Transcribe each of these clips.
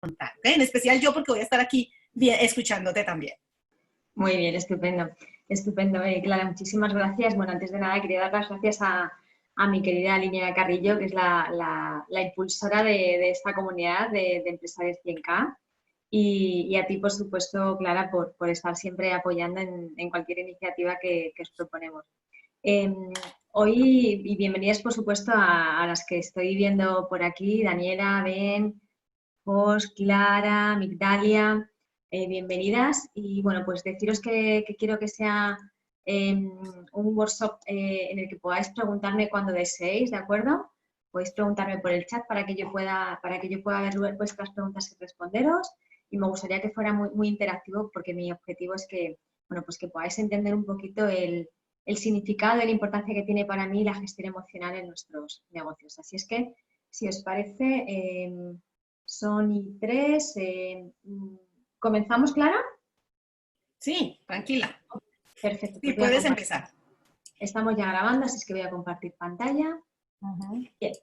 contar, ¿okay? En especial yo porque voy a estar aquí escuchándote también. Muy bien, estupendo. Estupendo, Clara, muchísimas gracias. Bueno, antes de nada quería dar las gracias a mi querida Linnea Carrillo, que es la impulsora de esta comunidad de empresarios 100K. Y a ti, por supuesto, Clara, por estar siempre apoyando en cualquier iniciativa que os proponemos. Hoy, y bienvenidas, por supuesto, a las que estoy viendo por aquí, Daniela, Ben, Jos, Clara, Migdalia, bienvenidas. Y bueno, pues deciros que quiero que sea un workshop en el que podáis preguntarme cuando deseéis, ¿de acuerdo? Podéis preguntarme por el chat para que yo pueda ver vuestras preguntas y responderos. Y me gustaría que fuera muy interactivo porque mi objetivo es que, bueno, pues que podáis entender un poquito el significado y la importancia que tiene para mí la gestión emocional en nuestros negocios. Así es que, si os parece, son y 3. ¿Comenzamos, Clara? Sí, tranquila. Perfecto. Sí, Pues puedes empezar. Estamos ya grabando, así es que voy a compartir pantalla. Bien.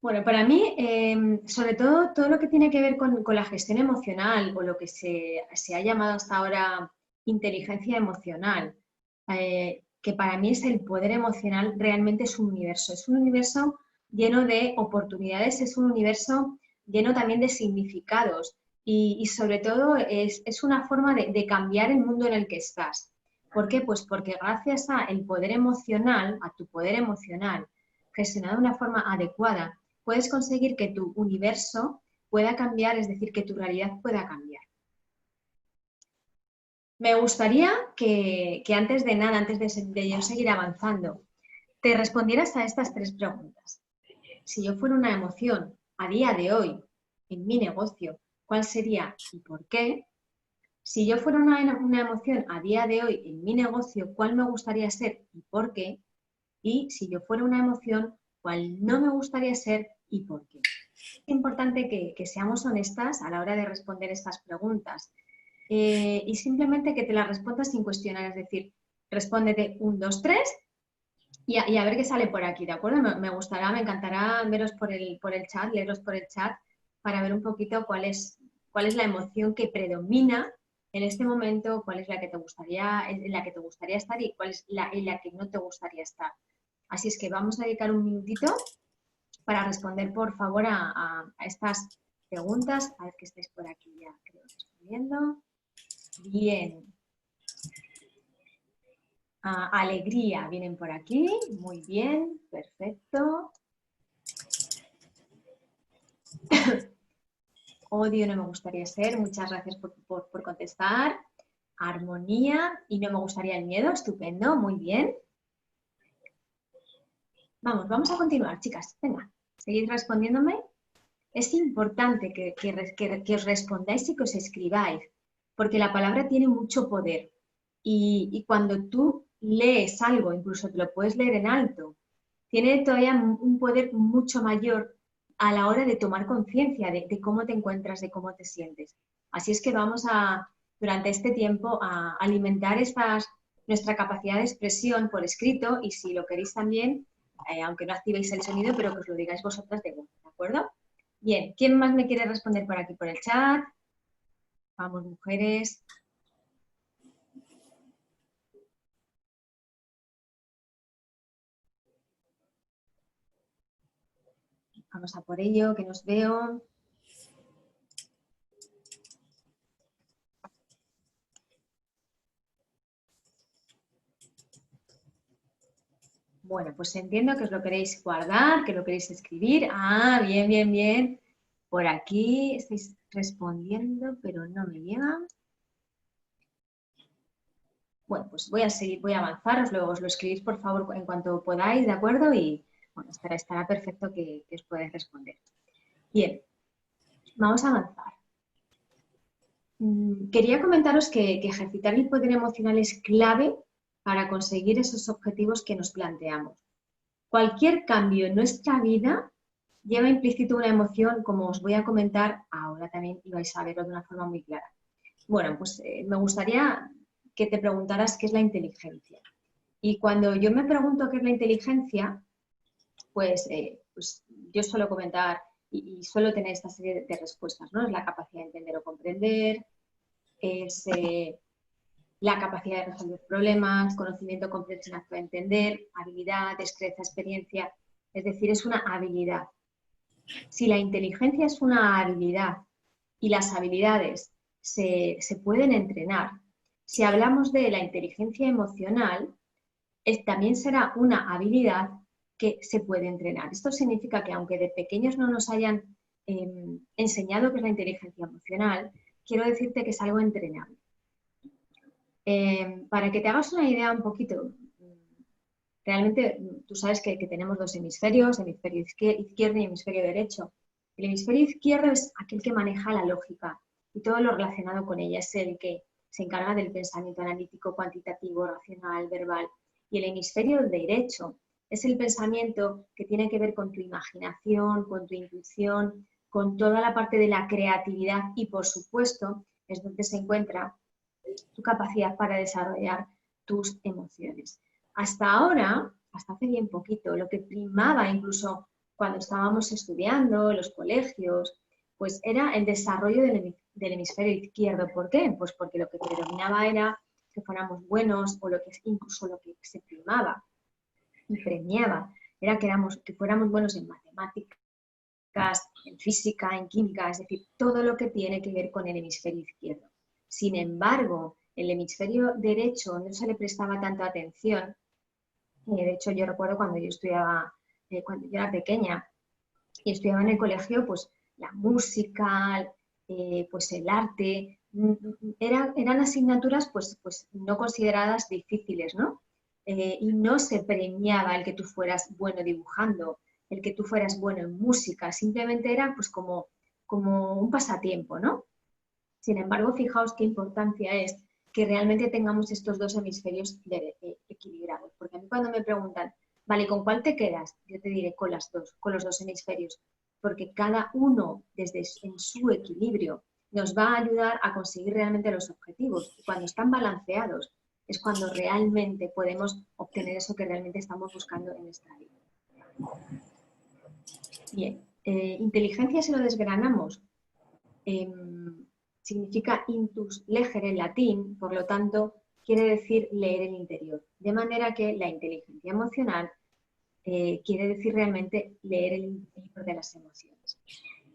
Bueno, para mí, sobre todo lo que tiene que ver con la gestión emocional o lo que se ha llamado hasta ahora inteligencia emocional, que para mí es el poder emocional, realmente es un universo lleno de oportunidades, es un universo lleno también de significados y sobre todo es una forma de cambiar el mundo en el que estás. ¿Por qué? Pues porque gracias a el poder emocional, a tu poder emocional, gestionado de una forma adecuada, puedes conseguir que tu universo pueda cambiar, es decir, que tu realidad pueda cambiar. Me gustaría que antes de nada, antes de yo seguir avanzando, te respondieras a estas 3 preguntas. Si yo fuera una emoción a día de hoy en mi negocio, ¿cuál sería y por qué? Si yo fuera una emoción a día de hoy en mi negocio, ¿cuál me gustaría ser y por qué? Y si yo fuera una emoción, ¿cuál no me gustaría ser y por qué? Es importante que seamos honestas a la hora de responder estas preguntas y simplemente que te las respondas sin cuestionar, es decir, respóndete 1, 2, 3 y a ver qué sale por aquí, ¿de acuerdo? Me encantará veros por el chat, leeros por el chat para ver un poquito cuál es la emoción que predomina en este momento, cuál es la que te gustaría, en la que te gustaría estar y cuál es en la que no te gustaría estar. Así es que vamos a dedicar un minutito para responder, por favor, a estas preguntas. A ver que estáis por aquí ya, creo, respondiendo. Bien. Alegría, vienen por aquí. Muy bien, perfecto. Odio, no me gustaría ser. Muchas gracias por contestar. Armonía y no me gustaría el miedo. Estupendo, muy bien. Vamos a continuar, chicas. Venga, seguid respondiéndome. Es importante que os respondáis y que os escribáis, porque la palabra tiene mucho poder. Y cuando tú lees algo, incluso te lo puedes leer en alto, tiene todavía un poder mucho mayor a la hora de tomar conciencia de cómo te encuentras, de cómo te sientes. Así es que vamos durante este tiempo, a alimentar nuestra capacidad de expresión por escrito y si lo queréis también, aunque no activéis el sonido, pero que os lo digáis vosotras de voz, ¿de acuerdo? Bien, ¿quién más me quiere responder por aquí, por el chat? Vamos, mujeres. Vamos a por ello, que nos veo. Bueno, pues entiendo que os lo queréis guardar, que lo queréis escribir. Ah, bien, bien, bien. Por aquí estáis respondiendo, pero no me llegan. Bueno, pues voy a seguir, voy a avanzaros, luego os lo escribís por favor en cuanto podáis, ¿de acuerdo? Y bueno, estará perfecto que os podáis responder. Bien, vamos a avanzar. Quería comentaros que ejercitar el poder emocional es clave para conseguir esos objetivos que nos planteamos. Cualquier cambio en nuestra vida lleva implícito una emoción, como os voy a comentar ahora también y vais a verlo de una forma muy clara. Bueno, pues me gustaría que te preguntaras qué es la inteligencia. Y cuando yo me pregunto qué es la inteligencia, pues yo suelo comentar y suelo tener esta serie de respuestas, ¿no? Es la capacidad de entender o comprender, es la capacidad de resolver problemas, conocimiento completo sin acto de entender, habilidad, destreza, experiencia. Es decir, es una habilidad. Si la inteligencia es una habilidad y las habilidades se pueden entrenar, si hablamos de la inteligencia emocional, también será una habilidad que se puede entrenar. Esto significa que aunque de pequeños no nos hayan enseñado qué es la inteligencia emocional, quiero decirte que es algo entrenable. Para que te hagas una idea un poquito, realmente tú sabes que tenemos dos hemisferios, hemisferio izquierdo y hemisferio derecho. El hemisferio izquierdo es aquel que maneja la lógica y todo lo relacionado con ella, es el que se encarga del pensamiento analítico, cuantitativo, racional, verbal. Y el hemisferio derecho es el pensamiento que tiene que ver con tu imaginación, con tu intuición, con toda la parte de la creatividad y, por supuesto, es donde se encuentra tu capacidad para desarrollar tus emociones. Hasta ahora, hasta hace bien poquito, lo que primaba incluso cuando estábamos estudiando en los colegios, pues era el desarrollo del hemisferio izquierdo. ¿Por qué? Pues porque lo que predominaba era que fuéramos buenos o incluso lo que se primaba y premiaba era que fuéramos buenos en matemáticas, en física, en química, es decir, todo lo que tiene que ver con el hemisferio izquierdo. Sin embargo, el hemisferio derecho no se le prestaba tanta atención. De hecho, yo recuerdo cuando yo estudiaba, cuando yo era pequeña y estudiaba en el colegio, pues la música, pues el arte, eran asignaturas pues no consideradas difíciles, ¿no? Y no se premiaba el que tú fueras bueno dibujando, el que tú fueras bueno en música, simplemente era pues como un pasatiempo, ¿no? Sin embargo, fijaos qué importancia es que realmente tengamos estos dos hemisferios equilibrados. Porque a mí cuando me preguntan, vale, ¿con cuál te quedas? Yo te diré con los dos hemisferios. Porque cada uno, en su equilibrio, nos va a ayudar a conseguir realmente los objetivos. Y cuando están balanceados, es cuando realmente podemos obtener eso que realmente estamos buscando en nuestra vida. Bien, inteligencia, si lo desgranamos, significa intus legere en latín, por lo tanto, quiere decir leer el interior. De manera que la inteligencia emocional quiere decir realmente leer el libro de las emociones.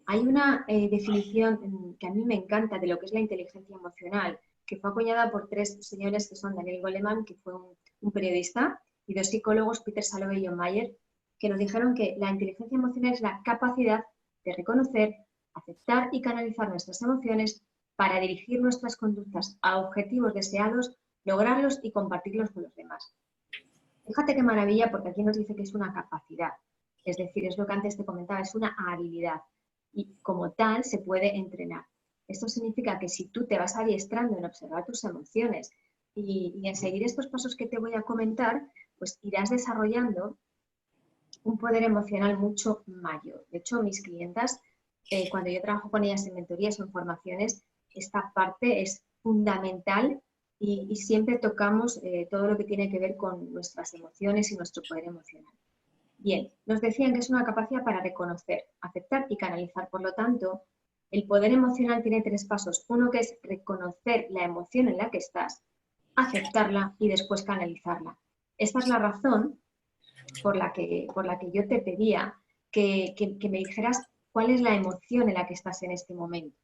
Hay una definición que a mí me encanta de lo que es la inteligencia emocional, que fue acuñada por tres señores que son Daniel Goleman, que fue un periodista, y dos psicólogos, Peter Salovey y John Mayer, que nos dijeron que la inteligencia emocional es la capacidad de reconocer, aceptar y canalizar nuestras emociones para dirigir nuestras conductas a objetivos deseados, lograrlos y compartirlos con los demás. Fíjate qué maravilla, porque aquí nos dice que es una capacidad, es decir, es lo que antes te comentaba, es una habilidad y como tal se puede entrenar. Esto significa que si tú te vas adiestrando en observar tus emociones y en seguir estos pasos que te voy a comentar, pues irás desarrollando un poder emocional mucho mayor. De hecho, mis clientas, cuando yo trabajo con ellas en mentorías o en formaciones, esta parte es fundamental y siempre tocamos todo lo que tiene que ver con nuestras emociones y nuestro poder emocional. Bien, nos decían que es una capacidad para reconocer, aceptar y canalizar. Por lo tanto, el poder emocional tiene tres pasos. Uno que es reconocer la emoción en la que estás, aceptarla y después canalizarla. Esta es la razón por la que yo te pedía que me dijeras cuál es la emoción en la que estás en este momento.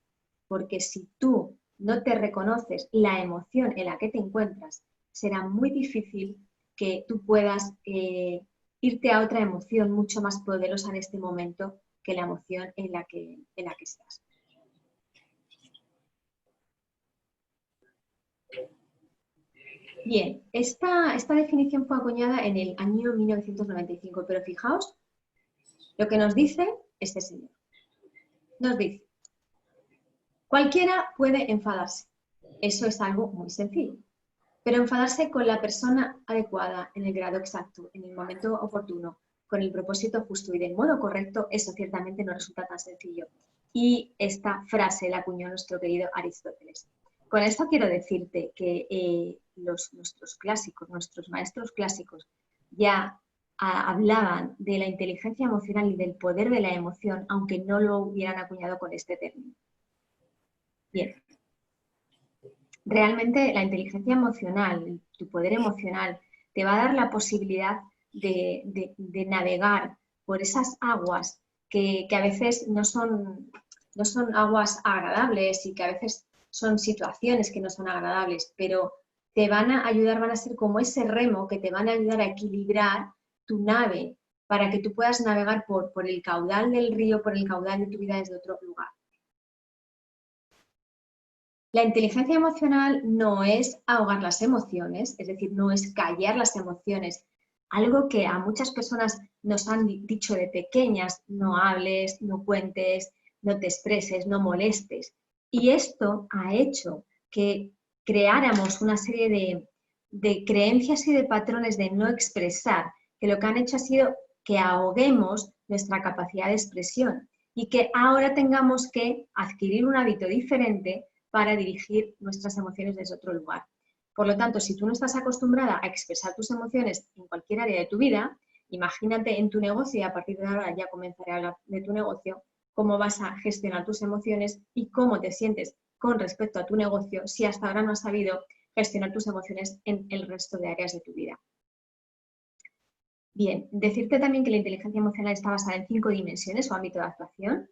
Porque si tú no te reconoces la emoción en la que te encuentras, será muy difícil que tú puedas irte a otra emoción mucho más poderosa en este momento que la emoción en la que estás. Bien, esta definición fue acuñada en el año 1995, pero fijaos lo que nos dice este señor. Nos dice, cualquiera puede enfadarse. Eso es algo muy sencillo. Pero enfadarse con la persona adecuada, en el grado exacto, en el momento oportuno, con el propósito justo y del modo correcto, eso ciertamente no resulta tan sencillo. Y esta frase la acuñó nuestro querido Aristóteles. Con esto quiero decirte que nuestros clásicos, nuestros maestros clásicos ya hablaban de la inteligencia emocional y del poder de la emoción, aunque no lo hubieran acuñado con este término. Bien, realmente la inteligencia emocional, tu poder emocional, te va a dar la posibilidad de navegar por esas aguas que a veces no son aguas agradables y que a veces son situaciones que no son agradables, pero te van a ayudar, van a ser como ese remo que te van a ayudar a equilibrar tu nave para que tú puedas navegar por el caudal del río, por el caudal de tu vida desde otro lugar. La inteligencia emocional no es ahogar las emociones, es decir, no es callar las emociones. Algo que a muchas personas nos han dicho de pequeñas, no hables, no cuentes, no te expreses, no molestes. Y esto ha hecho que creáramos una serie de creencias y de patrones de no expresar, que lo que han hecho ha sido que ahoguemos nuestra capacidad de expresión y que ahora tengamos que adquirir un hábito diferente para dirigir nuestras emociones desde otro lugar. Por lo tanto, si tú no estás acostumbrada a expresar tus emociones en cualquier área de tu vida, imagínate en tu negocio, y a partir de ahora ya comenzaré a hablar de tu negocio, cómo vas a gestionar tus emociones y cómo te sientes con respecto a tu negocio si hasta ahora no has sabido gestionar tus emociones en el resto de áreas de tu vida. Bien, decirte también que la inteligencia emocional está basada en 5 dimensiones o ámbito de actuación.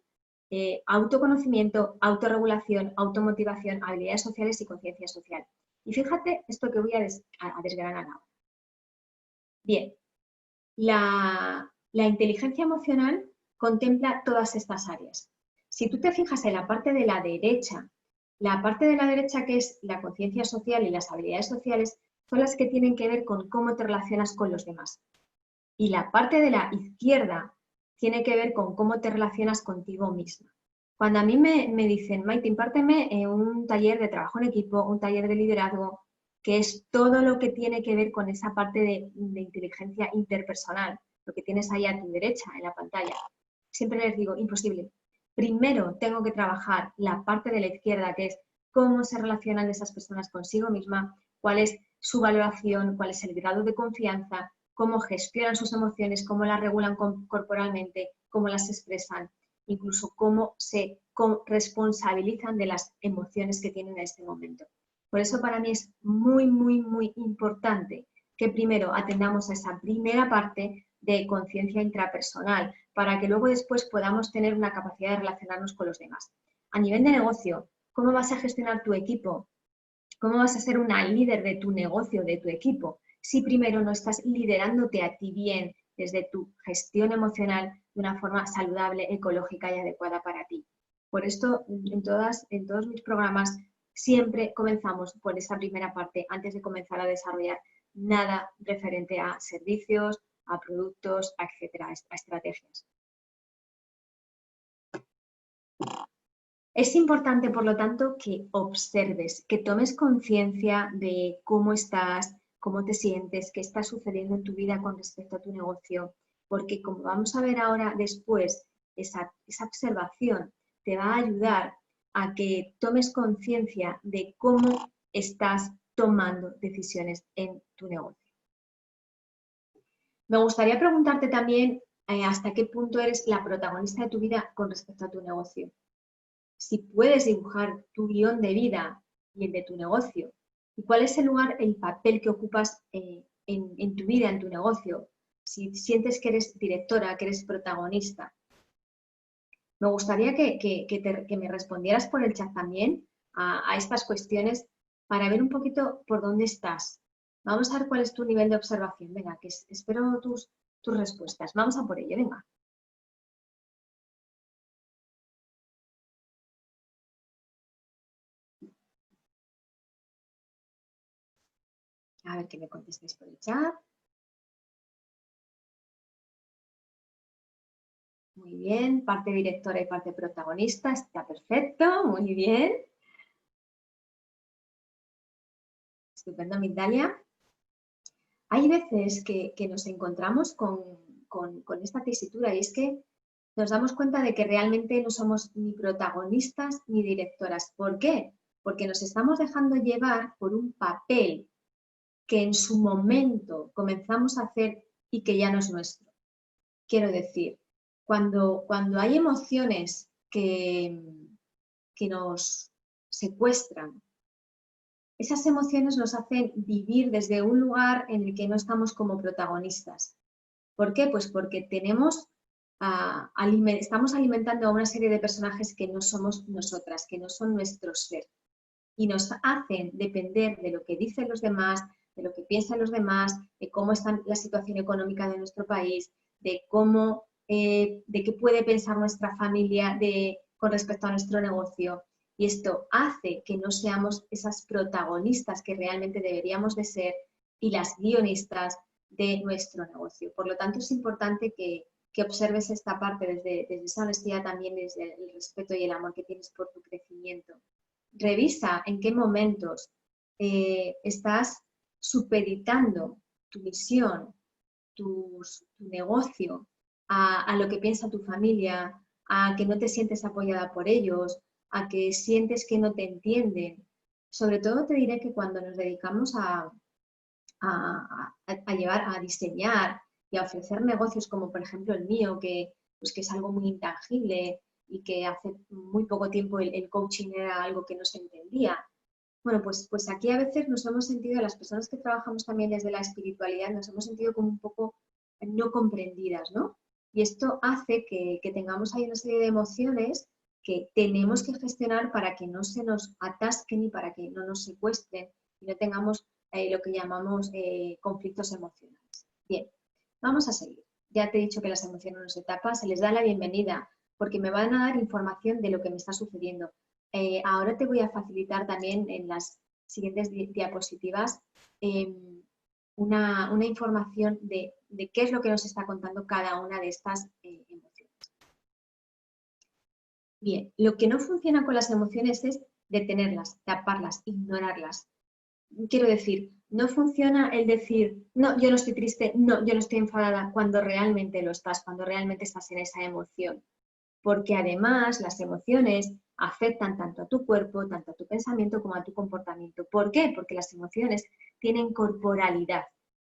Autoconocimiento, autorregulación, automotivación, habilidades sociales y conciencia social. Y fíjate esto que voy a desgranar ahora. Bien, la inteligencia emocional contempla todas estas áreas. Si tú te fijas en la parte de la derecha que es la conciencia social y las habilidades sociales, son las que tienen que ver con cómo te relacionas con los demás. Y la parte de la izquierda tiene que ver con cómo te relacionas contigo misma. Cuando a mí me dicen, Maite, impárteme un taller de trabajo en equipo, un taller de liderazgo, que es todo lo que tiene que ver con esa parte de inteligencia interpersonal, lo que tienes ahí a tu derecha en la pantalla, siempre les digo, imposible. Primero tengo que trabajar la parte de la izquierda, que es cómo se relacionan esas personas consigo misma, cuál es su valoración, cuál es el grado de confianza, cómo gestionan sus emociones, cómo las regulan corporalmente, cómo las expresan, incluso cómo se responsabilizan de las emociones que tienen en este momento. Por eso para mí es muy, muy, muy importante que primero atendamos a esa primera parte de conciencia intrapersonal para que luego después podamos tener una capacidad de relacionarnos con los demás. A nivel de negocio, ¿cómo vas a gestionar tu equipo? ¿Cómo vas a ser una líder de tu negocio, de tu equipo, si primero no estás liderándote a ti bien desde tu gestión emocional de una forma saludable, ecológica y adecuada para ti? Por esto, en todos mis programas siempre comenzamos por esa primera parte antes de comenzar a desarrollar nada referente a servicios, a productos, etcétera, a estrategias. Es importante, por lo tanto, que observes, que tomes conciencia de cómo estás, cómo te sientes, qué está sucediendo en tu vida con respecto a tu negocio, porque como vamos a ver ahora después, esa observación te va a ayudar a que tomes conciencia de cómo estás tomando decisiones en tu negocio. Me gustaría preguntarte también hasta qué punto eres la protagonista de tu vida con respecto a tu negocio. Si puedes dibujar tu guión de vida y el de tu negocio, y cuál es el lugar, el papel que ocupas en tu vida, en tu negocio, si sientes que eres directora, que eres protagonista. Me gustaría que me respondieras por el chat también a estas cuestiones para ver un poquito por dónde estás. Vamos a ver cuál es tu nivel de observación. Venga, que espero tus respuestas. Vamos a por ello, venga. A ver que me contestéis por el chat. Muy bien, parte directora y parte protagonista, está perfecto, muy bien. Estupendo, Migdalia. Hay veces que nos encontramos con esta tesitura y es que nos damos cuenta de que realmente no somos ni protagonistas ni directoras. ¿Por qué? porque nos estamos dejando llevar por un papel que en su momento comenzamos a hacer y que ya no es nuestro. Quiero decir, cuando hay emociones que nos secuestran, esas emociones nos hacen vivir desde un lugar en el que no estamos como protagonistas. ¿Por qué? Pues porque estamos alimentando a una serie de personajes que no somos nosotras, que no son nuestro ser. Y nos hacen depender de lo que dicen los demás, de lo que piensan los demás, de cómo está la situación económica de nuestro país, de qué puede pensar nuestra familia con respecto a nuestro negocio. Y esto hace que no seamos esas protagonistas que realmente deberíamos de ser y las guionistas de nuestro negocio. Por lo tanto, es importante que observes esta parte desde esa honestidad también, desde el respeto y el amor que tienes por tu crecimiento. Revisa en qué momentos estás supeditando tu misión, tu negocio a lo que piensa tu familia, a que no te sientes apoyada por ellos, a que sientes que no te entienden. Sobre todo te diré que cuando nos dedicamos a diseñar y a ofrecer negocios como por ejemplo el mío, que es algo muy intangible y que hace muy poco tiempo el coaching era algo que no se entendía. Bueno, pues aquí a veces nos hemos sentido, las personas que trabajamos también desde la espiritualidad, nos hemos sentido como un poco no comprendidas, ¿no? Y esto hace que tengamos ahí una serie de emociones que tenemos que gestionar para que no se nos atasquen y para que no nos secuestren y no tengamos lo que llamamos conflictos emocionales. Bien, vamos a seguir. Ya te he dicho que las emociones no se tapan, se les da la bienvenida porque me van a dar información de lo que me está sucediendo. Ahora te voy a facilitar también en las siguientes diapositivas una información de qué es lo que nos está contando cada una de estas emociones. Bien, lo que no funciona con las emociones es detenerlas, taparlas, ignorarlas. Quiero decir, no funciona el decir, no, yo no estoy triste, no, yo no estoy enfadada, cuando realmente lo estás, cuando realmente estás en esa emoción. Porque además las emociones afectan tanto a tu cuerpo, tanto a tu pensamiento como a tu comportamiento. ¿Por qué? Porque las emociones tienen corporalidad.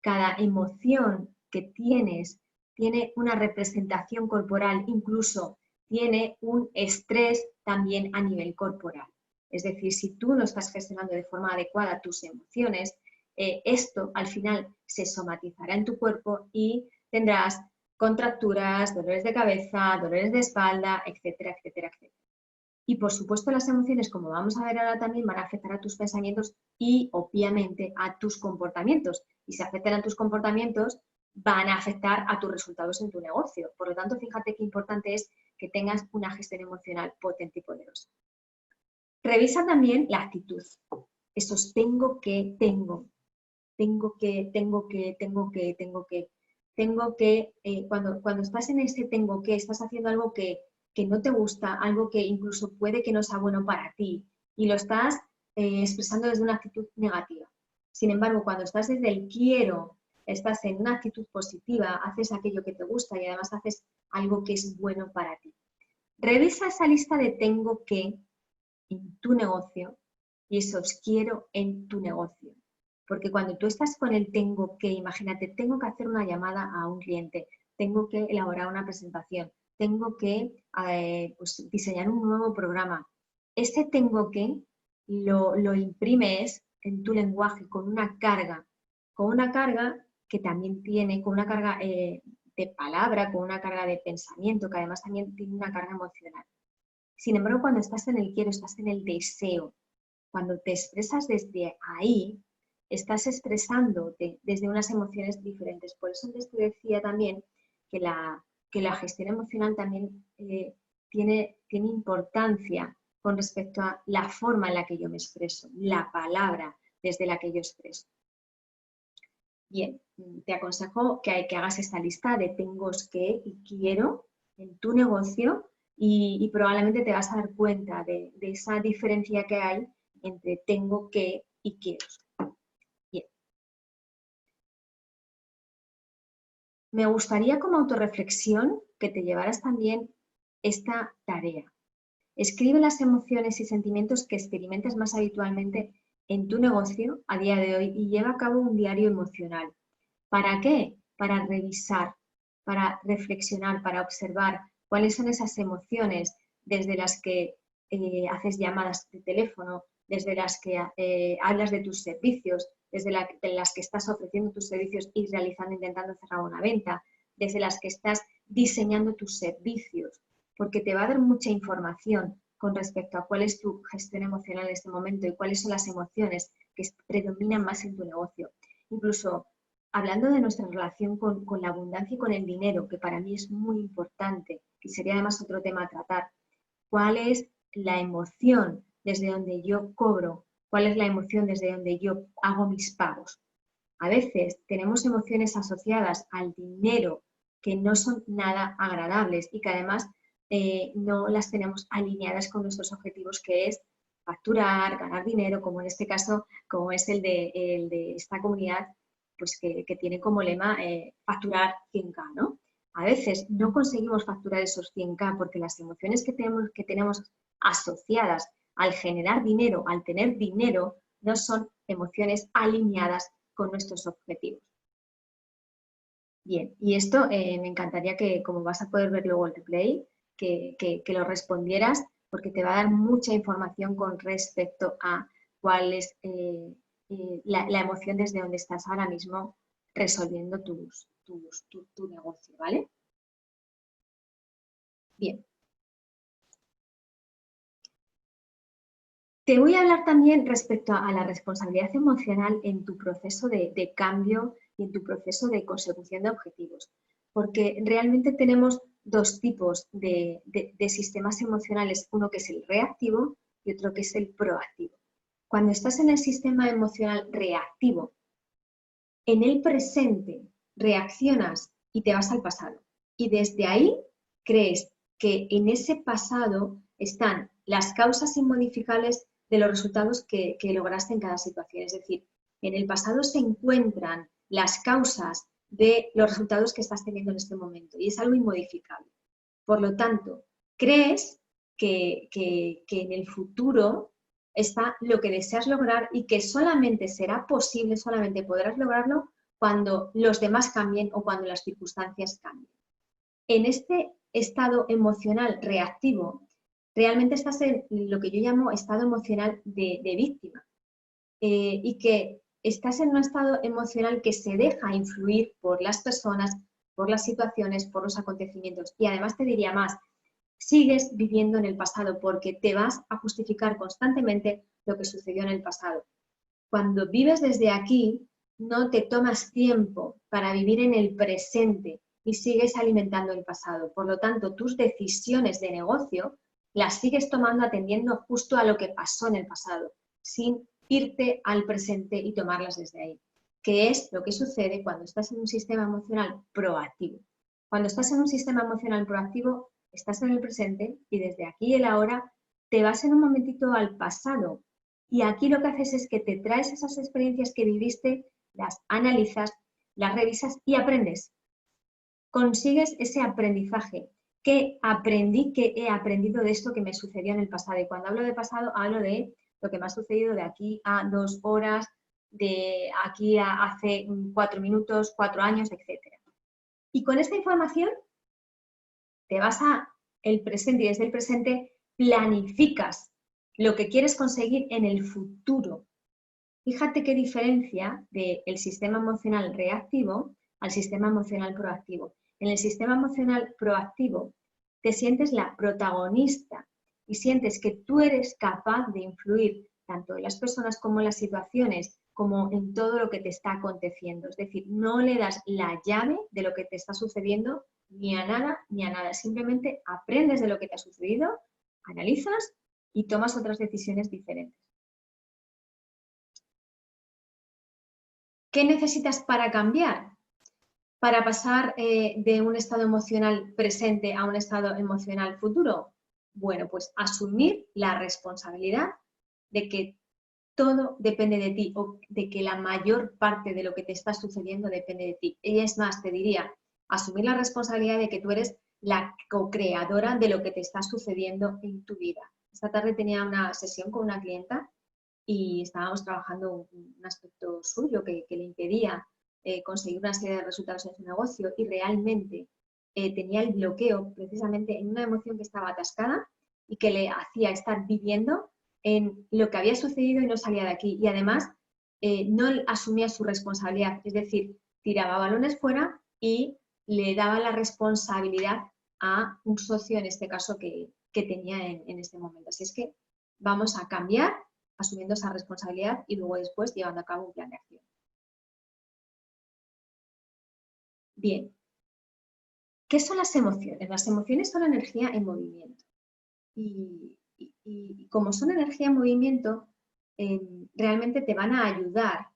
Cada emoción que tienes tiene una representación corporal, incluso tiene un estrés también a nivel corporal. Es decir, si tú no estás gestionando de forma adecuada tus emociones, esto al final se somatizará en tu cuerpo y tendrás contracturas, dolores de cabeza, dolores de espalda, etcétera, etcétera, etcétera. Y por supuesto las emociones, como vamos a ver ahora también, van a afectar a tus pensamientos y obviamente a tus comportamientos. Y si afectan a tus comportamientos, van a afectar a tus resultados en tu negocio. Por lo tanto, fíjate qué importante es que tengas una gestión emocional potente y poderosa. Revisa también la actitud. Esos tengo que, cuando estás en ese tengo que, estás haciendo algo que no te gusta, algo que incluso puede que no sea bueno para ti y lo estás expresando desde una actitud negativa. Sin embargo, cuando estás desde el quiero, estás en una actitud positiva, haces aquello que te gusta y además haces algo que es bueno para ti. Revisa esa lista de tengo que en tu negocio y esos quiero en tu negocio. Porque cuando tú estás con el tengo que, imagínate, tengo que hacer una llamada a un cliente, tengo que elaborar una presentación, tengo que diseñar un nuevo programa. Ese tengo que lo imprimes en tu lenguaje con una carga que también tiene, con una carga de palabra, con una carga de pensamiento, que además también tiene una carga emocional. Sin embargo, cuando estás en el quiero, estás en el deseo. Cuando te expresas desde ahí, estás expresándote desde unas emociones diferentes. Por eso antes te decía también que la gestión emocional también tiene importancia con respecto a la forma en la que yo me expreso, la palabra desde la que yo expreso. Bien, te aconsejo que hagas esta lista de tengo que y quiero en tu negocio y probablemente te vas a dar cuenta de esa diferencia que hay entre tengo que y quiero. Bien. Me gustaría como autorreflexión que te llevaras también esta tarea. Escribe las emociones y sentimientos que experimentas más habitualmente en tu negocio a día de hoy y lleva a cabo un diario emocional. ¿Para qué? Para revisar, para reflexionar, para observar cuáles son esas emociones desde las que haces llamadas de teléfono, desde las que hablas de tus servicios, desde las que estás ofreciendo tus servicios y realizando, intentando cerrar una venta, desde las que estás diseñando tus servicios, porque te va a dar mucha información con respecto a cuál es tu gestión emocional en este momento y cuáles son las emociones que predominan más en tu negocio. Incluso hablando de nuestra relación con la abundancia y con el dinero, que para mí es muy importante, y sería además otro tema a tratar, ¿cuál es la emoción desde donde yo cobro? ¿Cuál es la emoción desde donde yo hago mis pagos? A veces tenemos emociones asociadas al dinero que no son nada agradables y que además no las tenemos alineadas con nuestros objetivos, que es facturar, ganar dinero, como en este caso, como es el de esta comunidad, pues que tiene como lema facturar 100K, ¿no? A veces no conseguimos facturar esos 100K porque las emociones que tenemos asociadas al generar dinero, al tener dinero, no son emociones alineadas con nuestros objetivos. Bien, y esto me encantaría que, como vas a poder ver luego el replay, que lo respondieras, porque te va a dar mucha información con respecto a cuál es la emoción desde donde estás ahora mismo resolviendo tu negocio, ¿vale? Bien. Te voy a hablar también respecto a la responsabilidad emocional en tu proceso de cambio y en tu proceso de consecución de objetivos, porque realmente tenemos dos tipos de sistemas emocionales, uno que es el reactivo y otro que es el proactivo. Cuando estás en el sistema emocional reactivo, en el presente reaccionas y te vas al pasado, y desde ahí crees que en ese pasado están las causas inmodificables de los resultados que lograste en cada situación. Es decir, en el pasado se encuentran las causas de los resultados que estás teniendo en este momento y es algo inmodificable. Por lo tanto, crees que en el futuro está lo que deseas lograr y que solamente será posible, solamente podrás lograrlo cuando los demás cambien o cuando las circunstancias cambien. En este estado emocional reactivo, realmente estás en lo que yo llamo estado emocional de víctima y que estás en un estado emocional que se deja influir por las personas, por las situaciones, por los acontecimientos. Y además te diría más, sigues viviendo en el pasado porque te vas a justificar constantemente lo que sucedió en el pasado. Cuando vives desde aquí, no te tomas tiempo para vivir en el presente y sigues alimentando el pasado. Por lo tanto, tus decisiones de negocio las sigues tomando atendiendo justo a lo que pasó en el pasado, sin irte al presente y tomarlas desde ahí, que es lo que sucede cuando estás en un sistema emocional proactivo. Cuando estás en un sistema emocional proactivo, estás en el presente y desde aquí y el ahora te vas en un momentito al pasado. Y aquí lo que haces es que te traes esas experiencias que viviste, las analizas, las revisas y aprendes. Consigues ese aprendizaje. ¿Qué aprendí? ¿Qué he aprendido de esto que me sucedió en el pasado? Y cuando hablo de pasado, hablo de lo que me ha sucedido de aquí a 2 horas, de aquí a hace 4 minutos, 4 años, etc. Y con esta información te vas al presente y desde el presente planificas lo que quieres conseguir en el futuro. Fíjate qué diferencia del sistema emocional reactivo al sistema emocional proactivo. En el sistema emocional proactivo te sientes la protagonista y sientes que tú eres capaz de influir tanto en las personas como en las situaciones, como en todo lo que te está aconteciendo. Es decir, no le das la llave de lo que te está sucediendo ni a nada ni a nada. Simplemente aprendes de lo que te ha sucedido, analizas y tomas otras decisiones diferentes. ¿Qué necesitas para cambiar? Para pasar de un estado emocional presente a un estado emocional futuro. Bueno, pues asumir la responsabilidad de que todo depende de ti o de que la mayor parte de lo que te está sucediendo depende de ti. Y es más, te diría, asumir la responsabilidad de que tú eres la co-creadora de lo que te está sucediendo en tu vida. Esta tarde tenía una sesión con una clienta y estábamos trabajando un aspecto suyo que le impedía conseguir una serie de resultados en su negocio y realmente tenía el bloqueo precisamente en una emoción que estaba atascada y que le hacía estar viviendo en lo que había sucedido y no salía de aquí. Y además no asumía su responsabilidad, es decir, tiraba balones fuera y le daba la responsabilidad a un socio, en este caso, que tenía en este momento. Así es que vamos a cambiar asumiendo esa responsabilidad y luego después llevando a cabo un plan de acción. Bien, ¿qué son las emociones? Las emociones son energía en movimiento. Y como son energía en movimiento, realmente te van a ayudar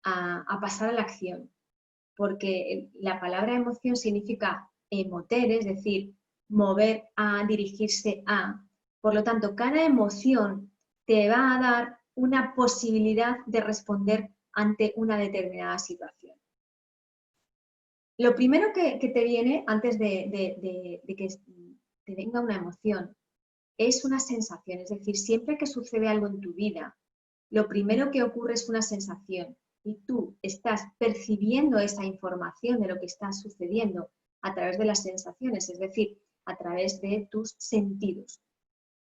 a pasar a la acción. Porque la palabra emoción significa emoter, es decir, mover a, dirigirse a. Por lo tanto, cada emoción te va a dar una posibilidad de responder ante una determinada situación. Lo primero que te viene antes de que te venga una emoción es una sensación, es decir, siempre que sucede algo en tu vida, lo primero que ocurre es una sensación y tú estás percibiendo esa información de lo que está sucediendo a través de las sensaciones, es decir, a través de tus sentidos.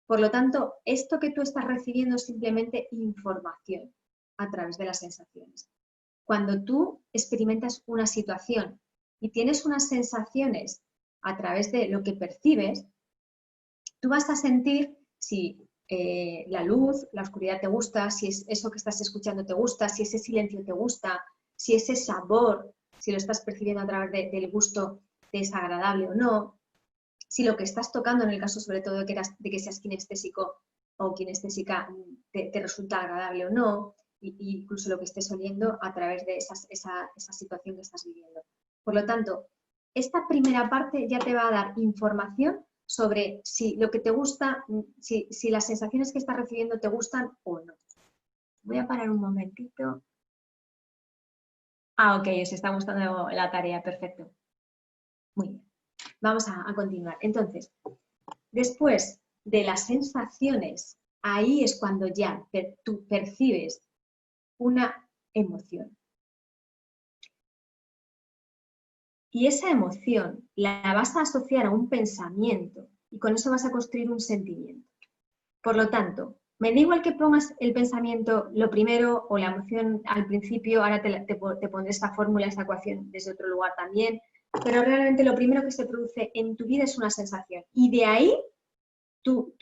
Por lo tanto, esto que tú estás recibiendo es simplemente información a través de las sensaciones. Cuando tú experimentas una situación y tienes unas sensaciones a través de lo que percibes, tú vas a sentir si la luz, la oscuridad te gusta, si es eso que estás escuchando te gusta, si ese silencio te gusta, si ese sabor, si lo estás percibiendo a través del gusto te es agradable o no, si lo que estás tocando, en el caso sobre todo de que seas kinestésico o kinestésica, te resulta agradable o no, incluso lo que estés oliendo a través de esa situación que estás viviendo. Por lo tanto, esta primera parte ya te va a dar información sobre si lo que te gusta, si las sensaciones que estás recibiendo te gustan o no. Voy a parar un momentito. Ok, os está gustando la tarea, perfecto. Muy bien, vamos a continuar. Entonces, después de las sensaciones, ahí es cuando ya tú percibes una emoción. Y esa emoción la vas a asociar a un pensamiento y con eso vas a construir un sentimiento. Por lo tanto, me da igual que pongas el pensamiento lo primero o la emoción al principio, ahora te pondré esta fórmula, esta ecuación desde otro lugar también, pero realmente lo primero que se produce en tu vida es una sensación y de ahí tu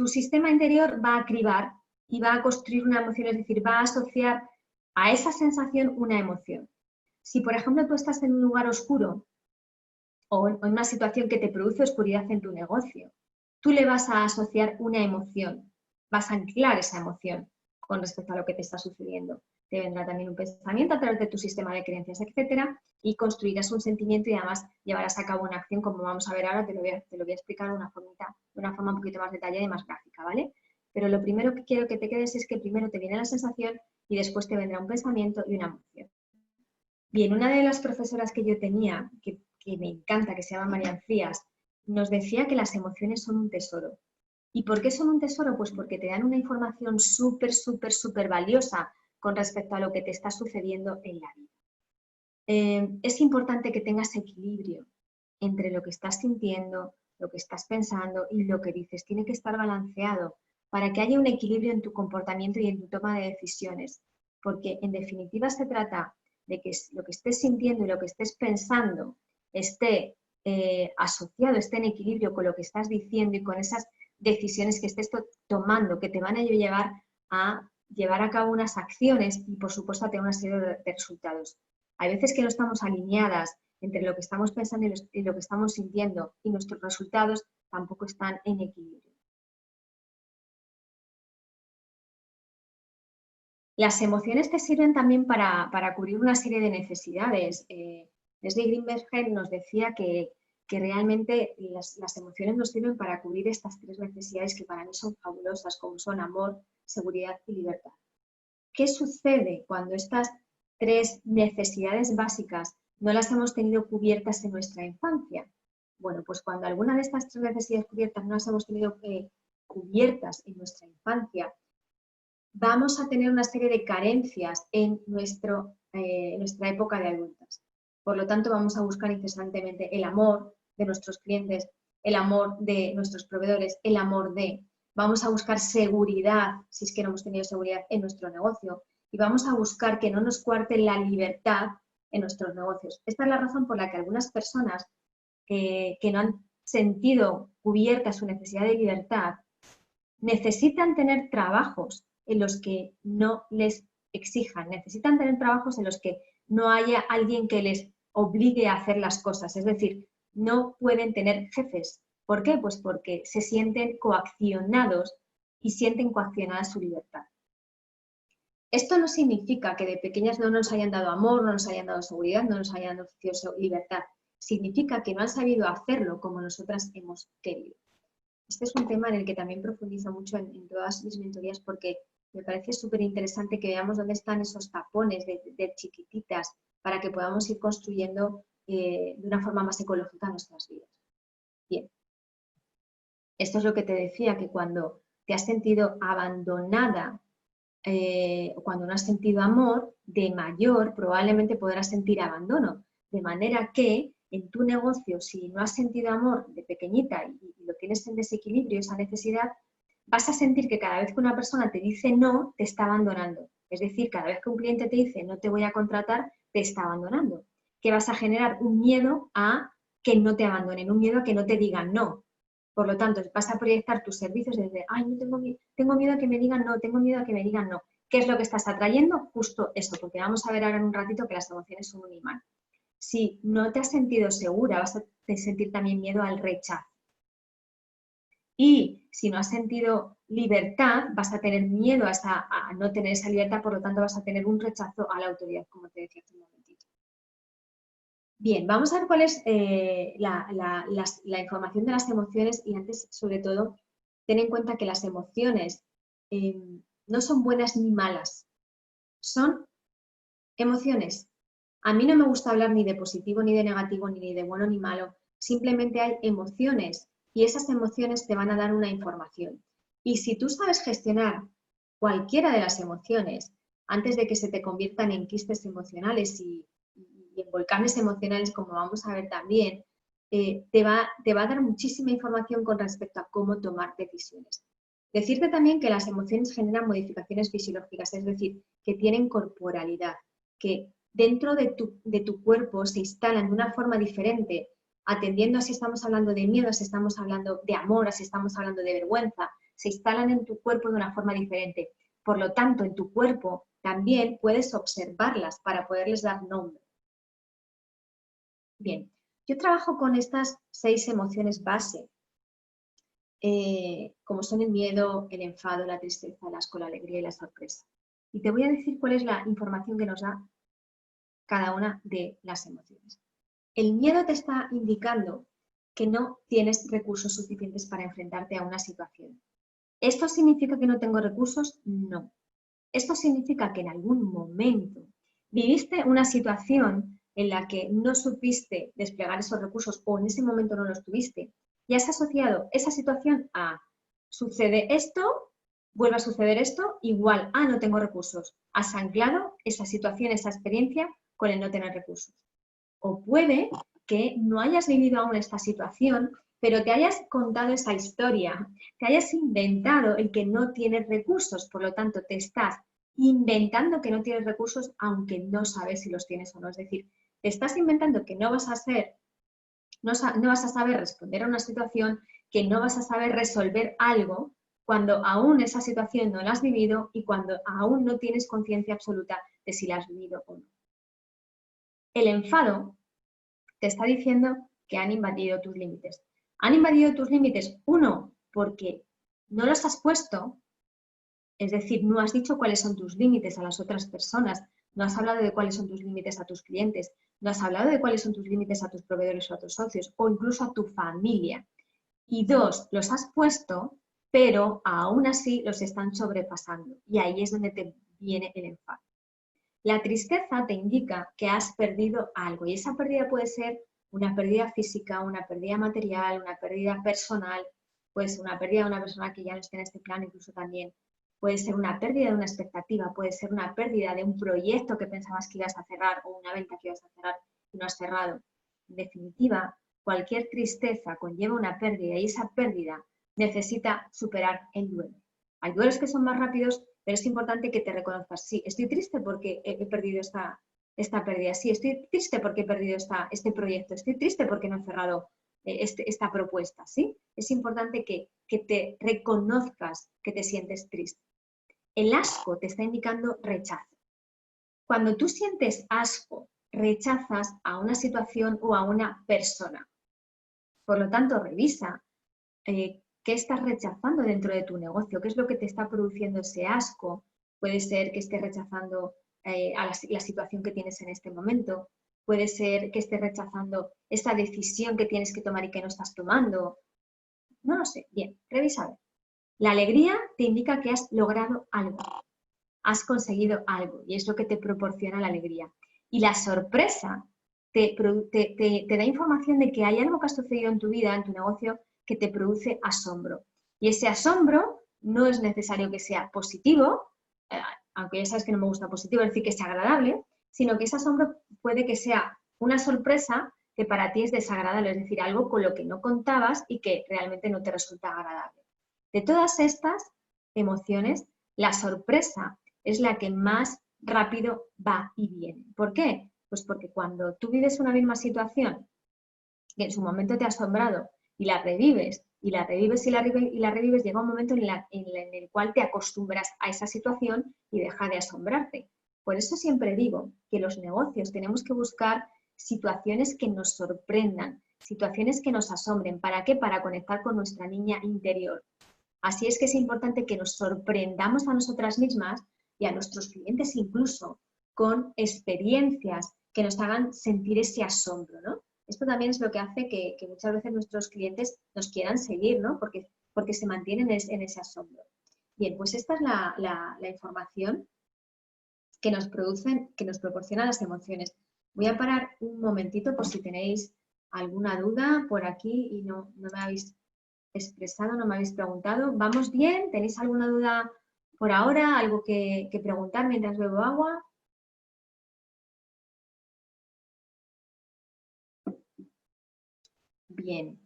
sistema interior va a cribar y va a construir una emoción, es decir, va a asociar a esa sensación una emoción. Si, por ejemplo, tú estás en un lugar oscuro o en una situación que te produce oscuridad en tu negocio, tú le vas a asociar una emoción, vas a anclar esa emoción con respecto a lo que te está sucediendo. Te vendrá también un pensamiento a través de tu sistema de creencias, etcétera, y construirás un sentimiento y además llevarás a cabo una acción, como vamos a ver ahora, te lo voy a explicar de una forma un poquito más detallada y más gráfica, ¿vale? Pero lo primero que quiero que te quedes es que primero te viene la sensación y después te vendrá un pensamiento y una emoción. Bien, una de las profesoras que yo tenía, que me encanta, que se llama Marian Frías, nos decía que las emociones son un tesoro. ¿Y por qué son un tesoro? Pues porque te dan una información súper valiosa con respecto a lo que te está sucediendo en la vida. Es importante que tengas equilibrio entre lo que estás sintiendo, lo que estás pensando y lo que dices. Tiene que estar balanceado para que haya un equilibrio en tu comportamiento y en tu toma de decisiones. Porque en definitiva se trata de que lo que estés sintiendo y lo que estés pensando esté asociado, esté en equilibrio con lo que estás diciendo y con esas decisiones que estés tomando, que te van a llevar a cabo unas acciones y, por supuesto, a tener una serie de resultados. Hay veces que no estamos alineadas entre lo que estamos pensando y lo que estamos sintiendo y nuestros resultados tampoco están en equilibrio. Las emociones te sirven también para cubrir una serie de necesidades. Leslie Greenberg nos decía que realmente las emociones nos sirven para cubrir estas tres necesidades que para mí son fabulosas, como son amor, seguridad y libertad. ¿Qué sucede cuando estas tres necesidades básicas no las hemos tenido cubiertas en nuestra infancia? Bueno, pues cuando alguna de estas tres necesidades cubiertas no las hemos tenido cubiertas en nuestra infancia, vamos a tener una serie de carencias en nuestra época de adultas. Por lo tanto, vamos a buscar incesantemente el amor de nuestros clientes, el amor de nuestros proveedores, el amor de... Vamos a buscar seguridad, si es que no hemos tenido seguridad en nuestro negocio, y vamos a buscar que no nos cuarten la libertad en nuestros negocios. Esta es la razón por la que algunas personas que no han sentido cubierta su necesidad de libertad necesitan tener trabajos en los que no les exijan, necesitan tener trabajos en los que no haya alguien que les obligue a hacer las cosas, es decir, no pueden tener jefes. ¿Por qué? Pues porque se sienten coaccionados y sienten coaccionada su libertad. Esto no significa que de pequeñas no nos hayan dado amor, no nos hayan dado seguridad, no nos hayan ofrecido libertad. Significa que no han sabido hacerlo como nosotras hemos querido. Este es un tema en el que también profundizo mucho en todas mis mentorías porque me parece súper interesante que veamos dónde están esos tapones de chiquititas para que podamos ir construyendo de una forma más ecológica nuestras vidas. Bien, esto es lo que te decía, que cuando te has sentido abandonada o cuando no has sentido amor, de mayor probablemente podrás sentir abandono. De manera que en tu negocio, si no has sentido amor de pequeñita y lo tienes en desequilibrio, esa necesidad, vas a sentir que cada vez que una persona te dice no, te está abandonando. Es decir, cada vez que un cliente te dice no te voy a contratar, te está abandonando. Que vas a generar un miedo a que no te abandonen, un miedo a que no te digan no. Por lo tanto, vas a proyectar tus servicios desde, ay, no tengo miedo a que me digan no, tengo miedo a que me digan no. ¿Qué es lo que estás atrayendo? Justo eso, porque vamos a ver ahora en un ratito que las emociones son un imán. Si no te has sentido segura, vas a sentir también miedo al rechazo. Y si no has sentido libertad, vas a tener miedo a no tener esa libertad, por lo tanto vas a tener un rechazo a la autoridad, como te decía hace un momentito. Bien, vamos a ver cuál es la información de las emociones y antes, sobre todo, ten en cuenta que las emociones no son buenas ni malas, son emociones. A mí no me gusta hablar ni de positivo ni de negativo, ni de bueno ni malo, simplemente hay emociones y esas emociones te van a dar una información. Y si tú sabes gestionar cualquiera de las emociones antes de que se te conviertan en quistes emocionales y en volcanes emocionales, como vamos a ver también, te va a dar muchísima información con respecto a cómo tomar decisiones. Decirte también que las emociones generan modificaciones fisiológicas, es decir, que tienen corporalidad, que dentro de tu cuerpo se instalan de una forma diferente, atendiendo a si estamos hablando de miedo, a si estamos hablando de amor, a si estamos hablando de vergüenza, se instalan en tu cuerpo de una forma diferente. Por lo tanto, en tu cuerpo también puedes observarlas para poderles dar nombre. Bien, yo trabajo con estas 6 emociones base, como son el miedo, el enfado, la tristeza, el asco, la alegría y la sorpresa. Y te voy a decir cuál es la información que nos da cada una de las emociones. El miedo te está indicando que no tienes recursos suficientes para enfrentarte a una situación. ¿Esto significa que no tengo recursos? No. Esto significa que en algún momento viviste una situación en la que no supiste desplegar esos recursos o en ese momento no los tuviste y has asociado esa situación a sucede esto, vuelve a suceder esto, igual a no tengo recursos. Has anclado esa situación, esa experiencia con el no tener recursos. O puede que no hayas vivido aún esta situación, pero te hayas contado esa historia, te hayas inventado el que no tienes recursos, por lo tanto te estás inventando que no tienes recursos aunque no sabes si los tienes o no. Es decir, te estás inventando que no vas a saber responder a una situación, que no vas a saber resolver algo cuando aún esa situación no la has vivido y cuando aún no tienes conciencia absoluta de si la has vivido o no. El enfado te está diciendo que han invadido tus límites. Han invadido tus límites, uno, porque no los has puesto, es decir, no has dicho cuáles son tus límites a las otras personas, no has hablado de cuáles son tus límites a tus clientes, no has hablado de cuáles son tus límites a tus proveedores o a tus socios o incluso a tu familia. Y dos, los has puesto, pero aún así los están sobrepasando y ahí es donde te viene el enfado. La tristeza te indica que has perdido algo y esa pérdida puede ser una pérdida física, una pérdida material, una pérdida personal, pues una pérdida de una persona que ya no esté en este plano, incluso también puede ser una pérdida de una expectativa, puede ser una pérdida de un proyecto que pensabas que ibas a cerrar o una venta que ibas a cerrar y no has cerrado. En definitiva, cualquier tristeza conlleva una pérdida y esa pérdida necesita superar el duelo. Hay duelos que son más rápidos, pero es importante que te reconozcas. Sí, estoy triste porque he perdido esta pérdida. Sí, estoy triste porque he perdido este proyecto. Estoy triste porque no he cerrado esta propuesta. ¿Sí? Es importante que te reconozcas que te sientes triste. El asco te está indicando rechazo. Cuando tú sientes asco, rechazas a una situación o a una persona. Por lo tanto, revisa qué estás rechazando dentro de tu negocio, qué es lo que te está produciendo ese asco. Puede ser que estés rechazando a la situación que tienes en este momento, puede ser que estés rechazando esa decisión que tienes que tomar y que no estás tomando. No lo sé. Bien, revisa. La alegría te indica que has logrado algo, has conseguido algo y es lo que te proporciona la alegría. Y la sorpresa te da información de que hay algo que ha sucedido en tu vida, en tu negocio, que te produce asombro. Y ese asombro no es necesario que sea positivo, aunque ya sabes que no me gusta positivo, es decir, que sea agradable, sino que ese asombro puede que sea una sorpresa que para ti es desagradable, es decir, algo con lo que no contabas y que realmente no te resulta agradable. De todas estas emociones, la sorpresa es la que más rápido va y viene. ¿Por qué? Pues porque cuando tú vives una misma situación que en su momento te ha asombrado y la revives, y la revives y la revives, llega un momento en el cual te acostumbras a esa situación y deja de asombrarte. Por eso siempre digo que los negocios tenemos que buscar situaciones que nos sorprendan, situaciones que nos asombren. ¿Para qué? Para conectar con nuestra niña interior. Así es que es importante que nos sorprendamos a nosotras mismas y a nuestros clientes incluso con experiencias que nos hagan sentir ese asombro, ¿no? Esto también es lo que hace que muchas veces nuestros clientes nos quieran seguir, ¿no? Porque se mantienen en ese asombro. Bien, pues esta es la información que nos proporcionan las emociones. Voy a parar un momentito por si tenéis alguna duda por aquí y no me habéis expresado, no me habéis preguntado. ¿Vamos bien? ¿Tenéis alguna duda por ahora? ¿Algo que preguntar mientras bebo agua? Bien.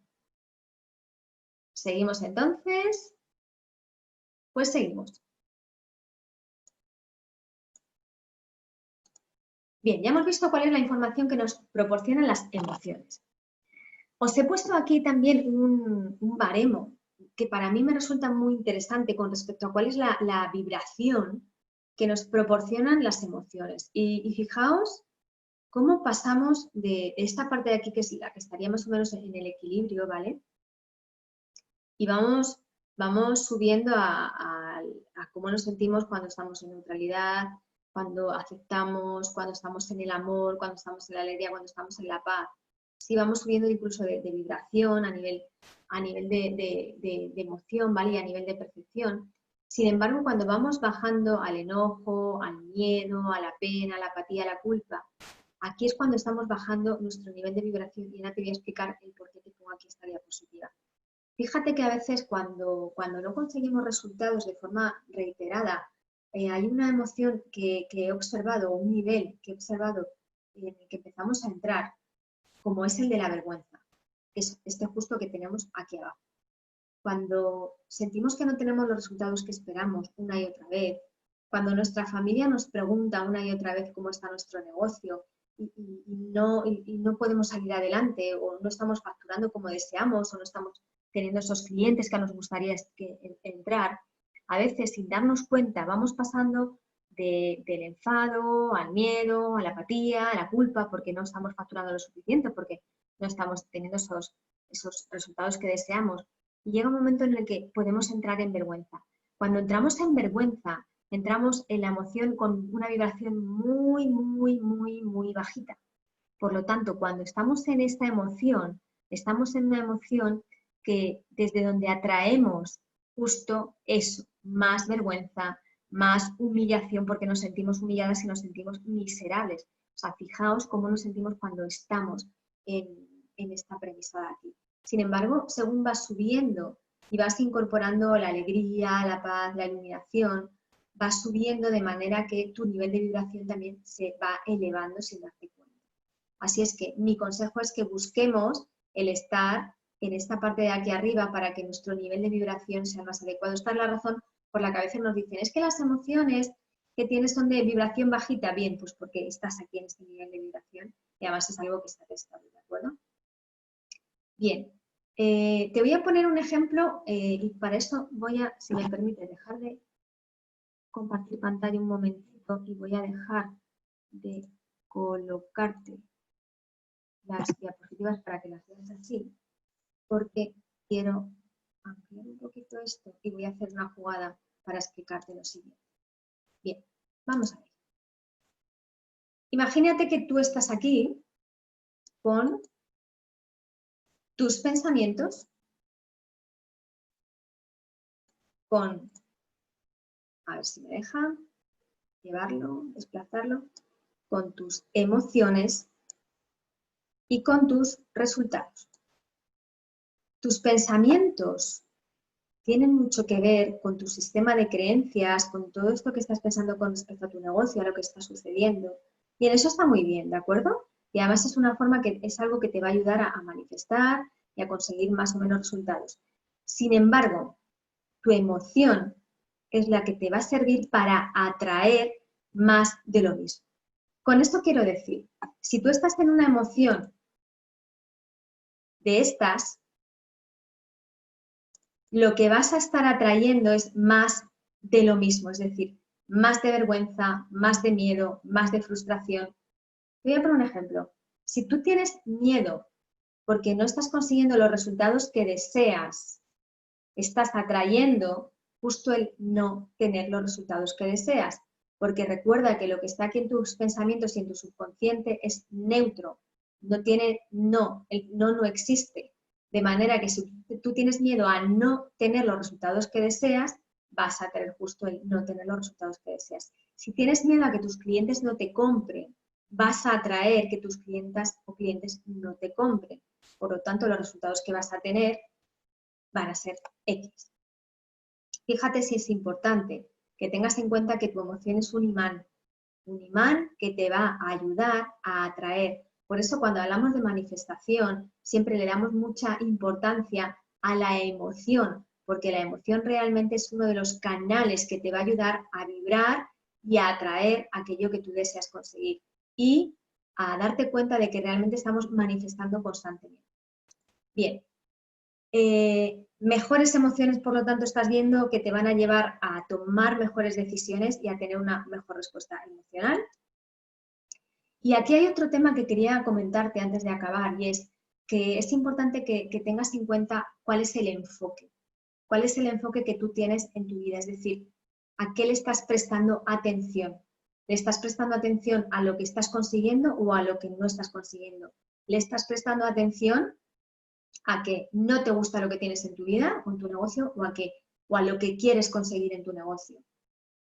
¿Seguimos entonces? Pues seguimos. Bien, ya hemos visto cuál es la información que nos proporcionan las emociones. Os he puesto aquí también un baremo que para mí me resulta muy interesante con respecto a cuál es la vibración que nos proporcionan las emociones. Y fijaos cómo pasamos de esta parte de aquí, que es la que estaría más o menos en el equilibrio, ¿vale? Y vamos subiendo a cómo nos sentimos cuando estamos en neutralidad, cuando aceptamos, cuando estamos en el amor, cuando estamos en la alegría, cuando estamos en la paz. Sí, vamos subiendo incluso de vibración a nivel de emoción, ¿vale? Y a nivel de percepción. Sin embargo, cuando vamos bajando al enojo, al miedo, a la pena, a la apatía, a la culpa, aquí es cuando estamos bajando nuestro nivel de vibración y ahora te voy a explicar el por qué te pongo aquí esta diapositiva. Fíjate que a veces cuando no conseguimos resultados de forma reiterada, hay una emoción que he observado, un nivel que he observado en el que empezamos a entrar, como es el de la vergüenza, que es este justo que tenemos aquí abajo. Cuando sentimos que no tenemos los resultados que esperamos una y otra vez, cuando nuestra familia nos pregunta una y otra vez cómo está nuestro negocio y no podemos salir adelante o no estamos facturando como deseamos o no estamos teniendo esos clientes que nos gustaría entrar, a veces sin darnos cuenta vamos pasando del enfado al miedo, a la apatía, a la culpa, porque no estamos facturando lo suficiente, porque no estamos teniendo esos resultados que deseamos. Y llega un momento en el que podemos entrar en vergüenza. Cuando entramos en vergüenza, entramos en la emoción con una vibración muy, muy, muy, muy bajita. Por lo tanto, cuando estamos en esta emoción, estamos en una emoción que desde donde atraemos justo eso, más vergüenza, más humillación, porque nos sentimos humilladas y nos sentimos miserables. O sea, fijaos cómo nos sentimos cuando estamos en en esta premisa de aquí. Sin embargo, según vas subiendo y vas incorporando la alegría, la paz, la iluminación, vas subiendo de manera que tu nivel de vibración también se va elevando sin darte cuenta. Así es que mi consejo es que busquemos el estar en esta parte de aquí arriba para que nuestro nivel de vibración sea más adecuado. Esta es la razón por la que a veces nos dicen, es que las emociones que tienes son de vibración bajita. Bien, pues porque estás aquí en este nivel de vibración y además es algo que está testado, ¿de acuerdo? Bien, te voy a poner un ejemplo y para eso voy a, si me permite, dejar de compartir pantalla un momentito y voy a dejar de colocarte las diapositivas para que las veas así, porque quiero ampliar un poquito esto y voy a hacer una jugada para explicarte lo siguiente. Bien, vamos a ver. Imagínate que tú estás aquí con tus pensamientos, con, a ver si me deja llevarlo, desplazarlo, con tus emociones y con tus resultados. Tus pensamientos tienen mucho que ver con tu sistema de creencias, con todo esto que estás pensando con respecto a tu negocio, a lo que está sucediendo. Y en eso está muy bien, ¿de acuerdo? Y además es una forma que es algo que te va a ayudar a manifestar y a conseguir más o menos resultados. Sin embargo, tu emoción es la que te va a servir para atraer más de lo mismo. Con esto quiero decir, si tú estás en una emoción de estas, lo que vas a estar atrayendo es más de lo mismo, es decir, más de vergüenza, más de miedo, más de frustración. Te voy a poner un ejemplo. Si tú tienes miedo porque no estás consiguiendo los resultados que deseas, estás atrayendo justo el no tener los resultados que deseas, porque recuerda que lo que está aquí en tus pensamientos y en tu subconsciente es neutro, no tiene no, el no existe. De manera que si tú tienes miedo a no tener los resultados que deseas, vas a tener justo el no tener los resultados que deseas. Si tienes miedo a que tus clientes no te compren, vas a atraer que tus clientas o clientes no te compren. Por lo tanto, los resultados que vas a tener van a ser X. Fíjate si es importante que tengas en cuenta que tu emoción es un imán que te va a ayudar a atraer. Por eso cuando hablamos de manifestación siempre le damos mucha importancia a la emoción, porque la emoción realmente es uno de los canales que te va a ayudar a vibrar y a atraer aquello que tú deseas conseguir y a darte cuenta de que realmente estamos manifestando constantemente. Bien, mejores emociones, por lo tanto, estás viendo que te van a llevar a tomar mejores decisiones y a tener una mejor respuesta emocional. Y aquí hay otro tema que quería comentarte antes de acabar y es que es importante que tengas en cuenta cuál es el enfoque. Cuál es el enfoque que tú tienes en tu vida, es decir, ¿a qué le estás prestando atención? ¿Le estás prestando atención a lo que estás consiguiendo o a lo que no estás consiguiendo? ¿Le estás prestando atención a que no te gusta lo que tienes en tu vida o en tu negocio o a lo que quieres conseguir en tu negocio?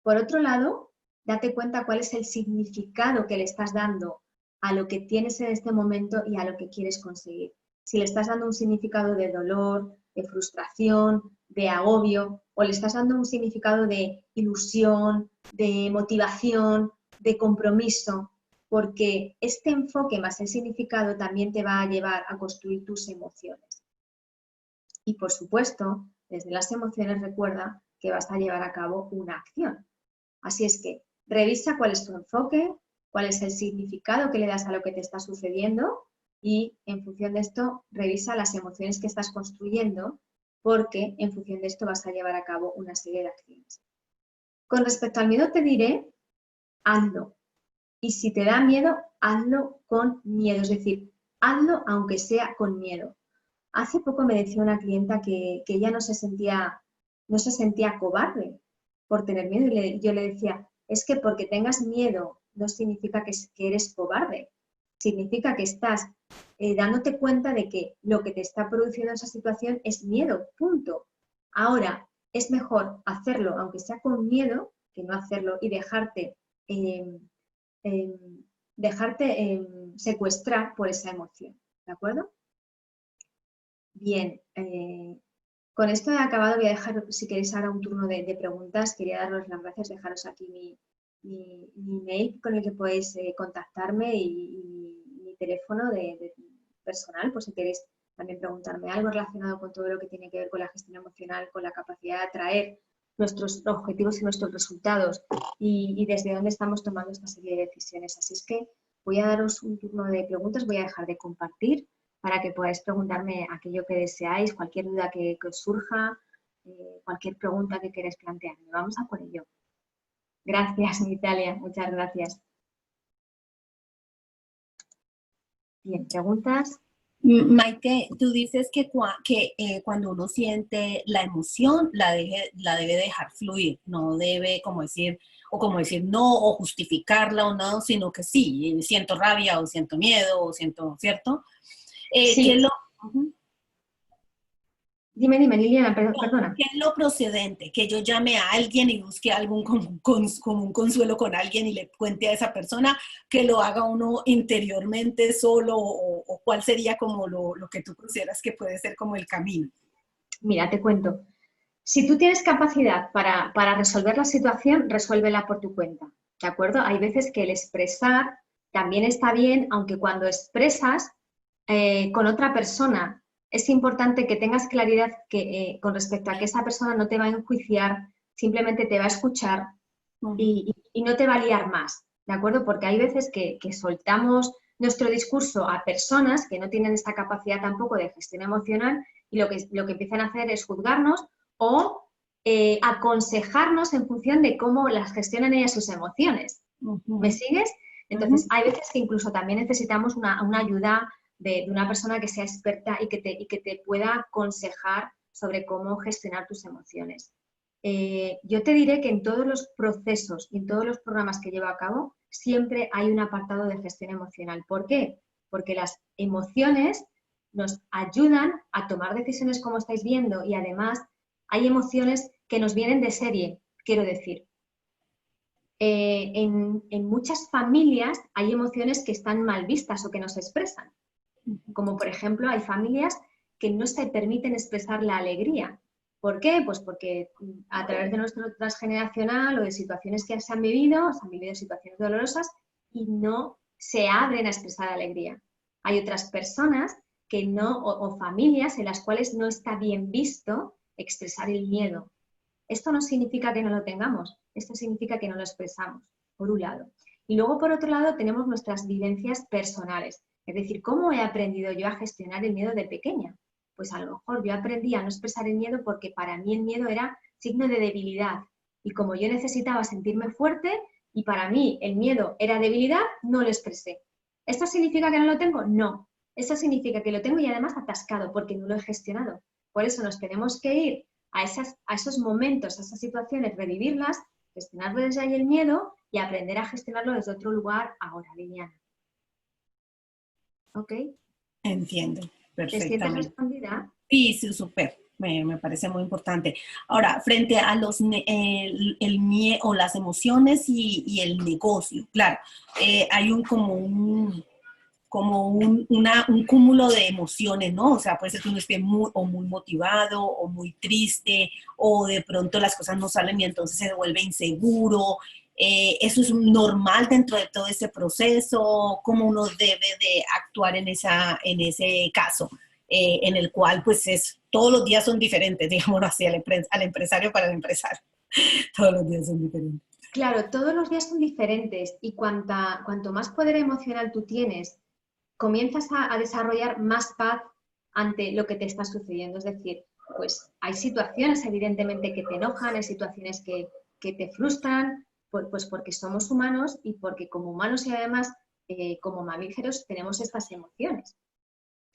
Por otro lado, date cuenta cuál es el significado que le estás dando a lo que tienes en este momento y a lo que quieres conseguir. Si le estás dando un significado de dolor, de frustración, de agobio, o le estás dando un significado de ilusión, de motivación, de compromiso, porque este enfoque más el significado también te va a llevar a construir tus emociones. Y por supuesto, desde las emociones recuerda que vas a llevar a cabo una acción. Así es que revisa cuál es tu enfoque, cuál es el significado que le das a lo que te está sucediendo y en función de esto revisa las emociones que estás construyendo porque en función de esto vas a llevar a cabo una serie de acciones. Con respecto al miedo te diré, hazlo. Y si te da miedo, hazlo con miedo, es decir, hazlo aunque sea con miedo. Hace poco me decía una clienta que ella no se sentía cobarde por tener miedo y yo le decía, es que porque tengas miedo no significa que eres cobarde, significa que estás dándote cuenta de que lo que te está produciendo esa situación es miedo, punto. Ahora, es mejor hacerlo aunque sea con miedo que no hacerlo y dejarte secuestrar por esa emoción, ¿de acuerdo? Bien, con esto he acabado. Voy a dejar, si queréis, ahora un turno de preguntas. Quería daros las gracias, dejaros aquí mi email con el que podéis contactarme y mi teléfono de personal, por si queréis también preguntarme algo relacionado con todo lo que tiene que ver con la gestión emocional, con la capacidad de atraer nuestros objetivos y nuestros resultados y desde dónde estamos tomando esta serie de decisiones. Así es que voy a daros un turno de preguntas, voy a dejar de compartir para que podáis preguntarme aquello que deseáis, cualquier duda que os surja, cualquier pregunta que queráis plantearme. Vamos a por ello. Gracias, Natalia, muchas gracias. Bien, ¿preguntas? Maite, tú dices que, cuando uno siente la emoción, la debe dejar fluir, no debe como decir no, o justificarla o no, sino que sí, siento rabia o siento miedo o siento, ¿cierto? ¿Qué es Sí. lo, Dime, Liliana, perdona. qué es lo procedente? Que yo llame a alguien y busque algún como un consuelo con alguien y le cuente a esa persona, que lo haga uno interiormente solo, o cuál sería como lo que tú consideras que puede ser como el camino. Mira, te cuento. Si tú tienes capacidad para resolver la situación, resuélvela por tu cuenta, ¿de acuerdo? Hay veces que el expresar también está bien, aunque cuando expresas con otra persona es importante que tengas claridad con respecto a que esa persona no te va a enjuiciar, simplemente te va a escuchar y no te va a liar más, ¿de acuerdo? Porque hay veces que soltamos nuestro discurso a personas que no tienen esta capacidad tampoco de gestión emocional y lo que empiezan a hacer es juzgarnos o aconsejarnos en función de cómo las gestionan ellas sus emociones. ¿Me sigues? Entonces, hay veces que incluso también necesitamos una ayuda de una persona que sea experta y que te pueda aconsejar sobre cómo gestionar tus emociones. Yo te diré que en todos los procesos y en todos los programas que llevo a cabo siempre hay un apartado de gestión emocional. ¿Por qué? Porque las emociones nos ayudan a tomar decisiones como estáis viendo y además hay emociones que nos vienen de serie, quiero decir. En muchas familias hay emociones que están mal vistas o que no se expresan. Como por ejemplo hay familias que no se permiten expresar la alegría. ¿Por qué? Pues porque a través de nuestro transgeneracional o de situaciones que se han vivido situaciones dolorosas y no se abren a expresar alegría. Hay otras personas que no, o familias en las cuales no está bien visto expresar el miedo. Esto no significa que no lo tengamos, esto significa que no lo expresamos, por un lado. Y luego, por otro lado, tenemos nuestras vivencias personales. Es decir, ¿cómo he aprendido yo a gestionar el miedo de pequeña? Pues a lo mejor yo aprendí a no expresar el miedo porque para mí el miedo era signo de debilidad. Y como yo necesitaba sentirme fuerte y para mí el miedo era debilidad, no lo expresé. ¿Esto significa que no lo tengo? No. Eso significa que lo tengo y además atascado porque no lo he gestionado. Por eso nos tenemos que ir a esos momentos, a esas situaciones, revivirlas, gestionar desde ahí el miedo y aprender a gestionarlo desde otro lugar ahora, Liliana. ¿Ok? Entiendo, ¿Te sientes perfectamente. respondida? Sí, sí, súper. Me parece muy importante. Ahora, frente a el miedo o las emociones y el negocio, claro, hay un cúmulo de emociones, ¿no? O sea, puede ser que uno esté muy motivado o muy triste, o de pronto las cosas no salen y entonces se vuelve inseguro. Eso es normal dentro de todo ese proceso. ¿Cómo uno debe de actuar en ese caso? En el cual pues todos los días son diferentes, digámoslo así, al empresario para el empresario. Todos los días son diferentes. Claro, todos los días son diferentes y cuanto más poder emocional tú tienes, comienzas a desarrollar más paz ante lo que te está sucediendo. Es decir, pues hay situaciones evidentemente que te enojan, hay situaciones que te frustran, pues porque somos humanos y porque como humanos y además como mamíferos tenemos estas emociones.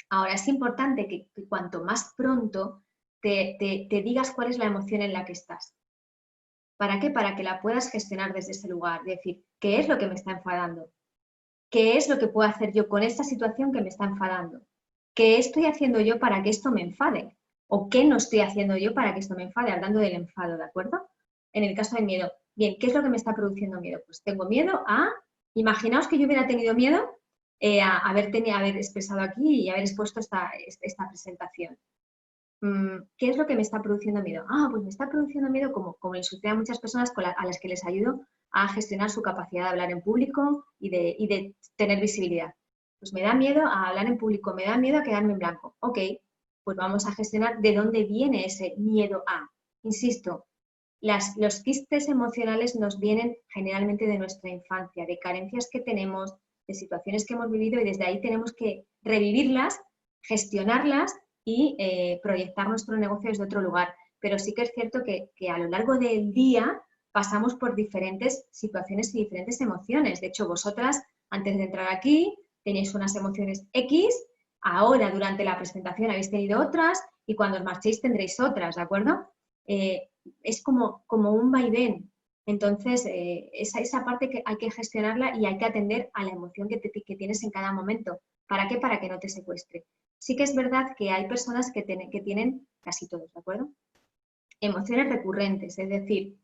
Ahora, es importante que cuanto más pronto te digas cuál es la emoción en la que estás. ¿Para qué? Para que la puedas gestionar desde ese lugar. Es decir, ¿qué es lo que me está enfadando? ¿Qué es lo que puedo hacer yo con esta situación que me está enfadando? ¿Qué estoy haciendo yo para que esto me enfade? ¿O qué no estoy haciendo yo para que esto me enfade? Hablando del enfado, ¿de acuerdo? En el caso del miedo. Bien, ¿qué es lo que me está produciendo miedo? Pues tengo miedo a... Imaginaos que yo hubiera tenido miedo a haber expresado aquí y haber expuesto esta presentación. ¿qué es lo que me está produciendo miedo? Ah, pues me está produciendo miedo, como le sucede a muchas personas a las que les ayudo a gestionar su capacidad de hablar en público y de tener visibilidad. Pues me da miedo a hablar en público, me da miedo a quedarme en blanco. Ok, pues vamos a gestionar de dónde viene ese miedo a. Insisto, los quistes emocionales nos vienen generalmente de nuestra infancia, de carencias que tenemos, de situaciones que hemos vivido y desde ahí tenemos que revivirlas, gestionarlas y proyectar nuestro negocio desde otro lugar. Pero sí que es cierto que a lo largo del día pasamos por diferentes situaciones y diferentes emociones. De hecho, vosotras, antes de entrar aquí, tenéis unas emociones X, ahora durante la presentación habéis tenido otras y cuando os marchéis tendréis otras, ¿de acuerdo? Es como un vaivén. Entonces, esa parte que hay que gestionarla y hay que atender a la emoción que tienes en cada momento. ¿Para qué? Para que no te secuestre. Sí que es verdad que hay personas que tienen, casi todos, ¿de acuerdo? Emociones recurrentes, es decir,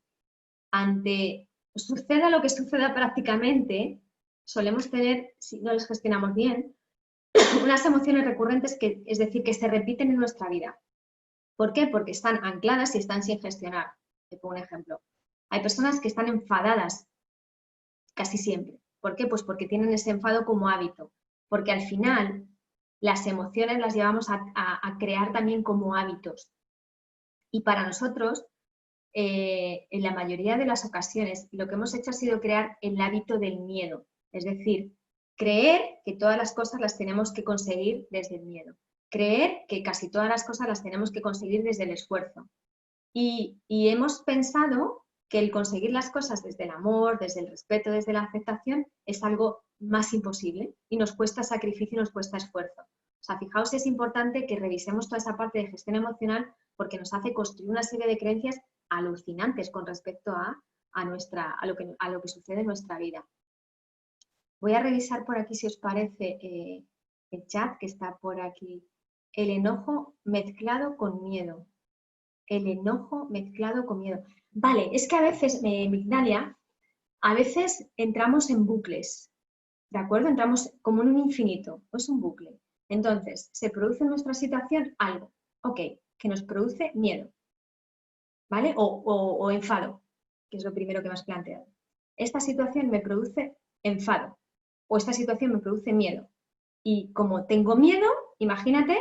suceda lo que suceda prácticamente, solemos tener, si no las gestionamos bien, unas emociones recurrentes es decir, que se repiten en nuestra vida. ¿Por qué? Porque están ancladas y están sin gestionar. Te pongo un ejemplo. Hay personas que están enfadadas casi siempre. ¿Por qué? Pues porque tienen ese enfado como hábito. Porque al final las emociones las llevamos a crear también como hábitos. Y para nosotros, en la mayoría de las ocasiones, lo que hemos hecho ha sido crear el hábito del miedo. Es decir, creer que todas las cosas las tenemos que conseguir desde el miedo. Creer que casi todas las cosas las tenemos que conseguir desde el esfuerzo. Y hemos pensado que el conseguir las cosas desde el amor, desde el respeto, desde la aceptación, es algo más imposible y nos cuesta sacrificio y nos cuesta esfuerzo. O sea, fijaos, es importante que revisemos toda esa parte de gestión emocional porque nos hace construir una serie de creencias alucinantes con respecto a lo que sucede en nuestra vida. Voy a revisar por aquí, si os parece, el chat que está por aquí. El enojo mezclado con miedo. El enojo mezclado con miedo. Vale, es que a veces, Migdalia, a veces entramos en bucles, ¿de acuerdo? Entramos como en un infinito, o es un bucle. Entonces, se produce en nuestra situación algo, ok, que nos produce miedo, ¿vale? O enfado, que es lo primero que me has planteado. Esta situación me produce enfado, o esta situación me produce miedo. Y como tengo miedo, imagínate,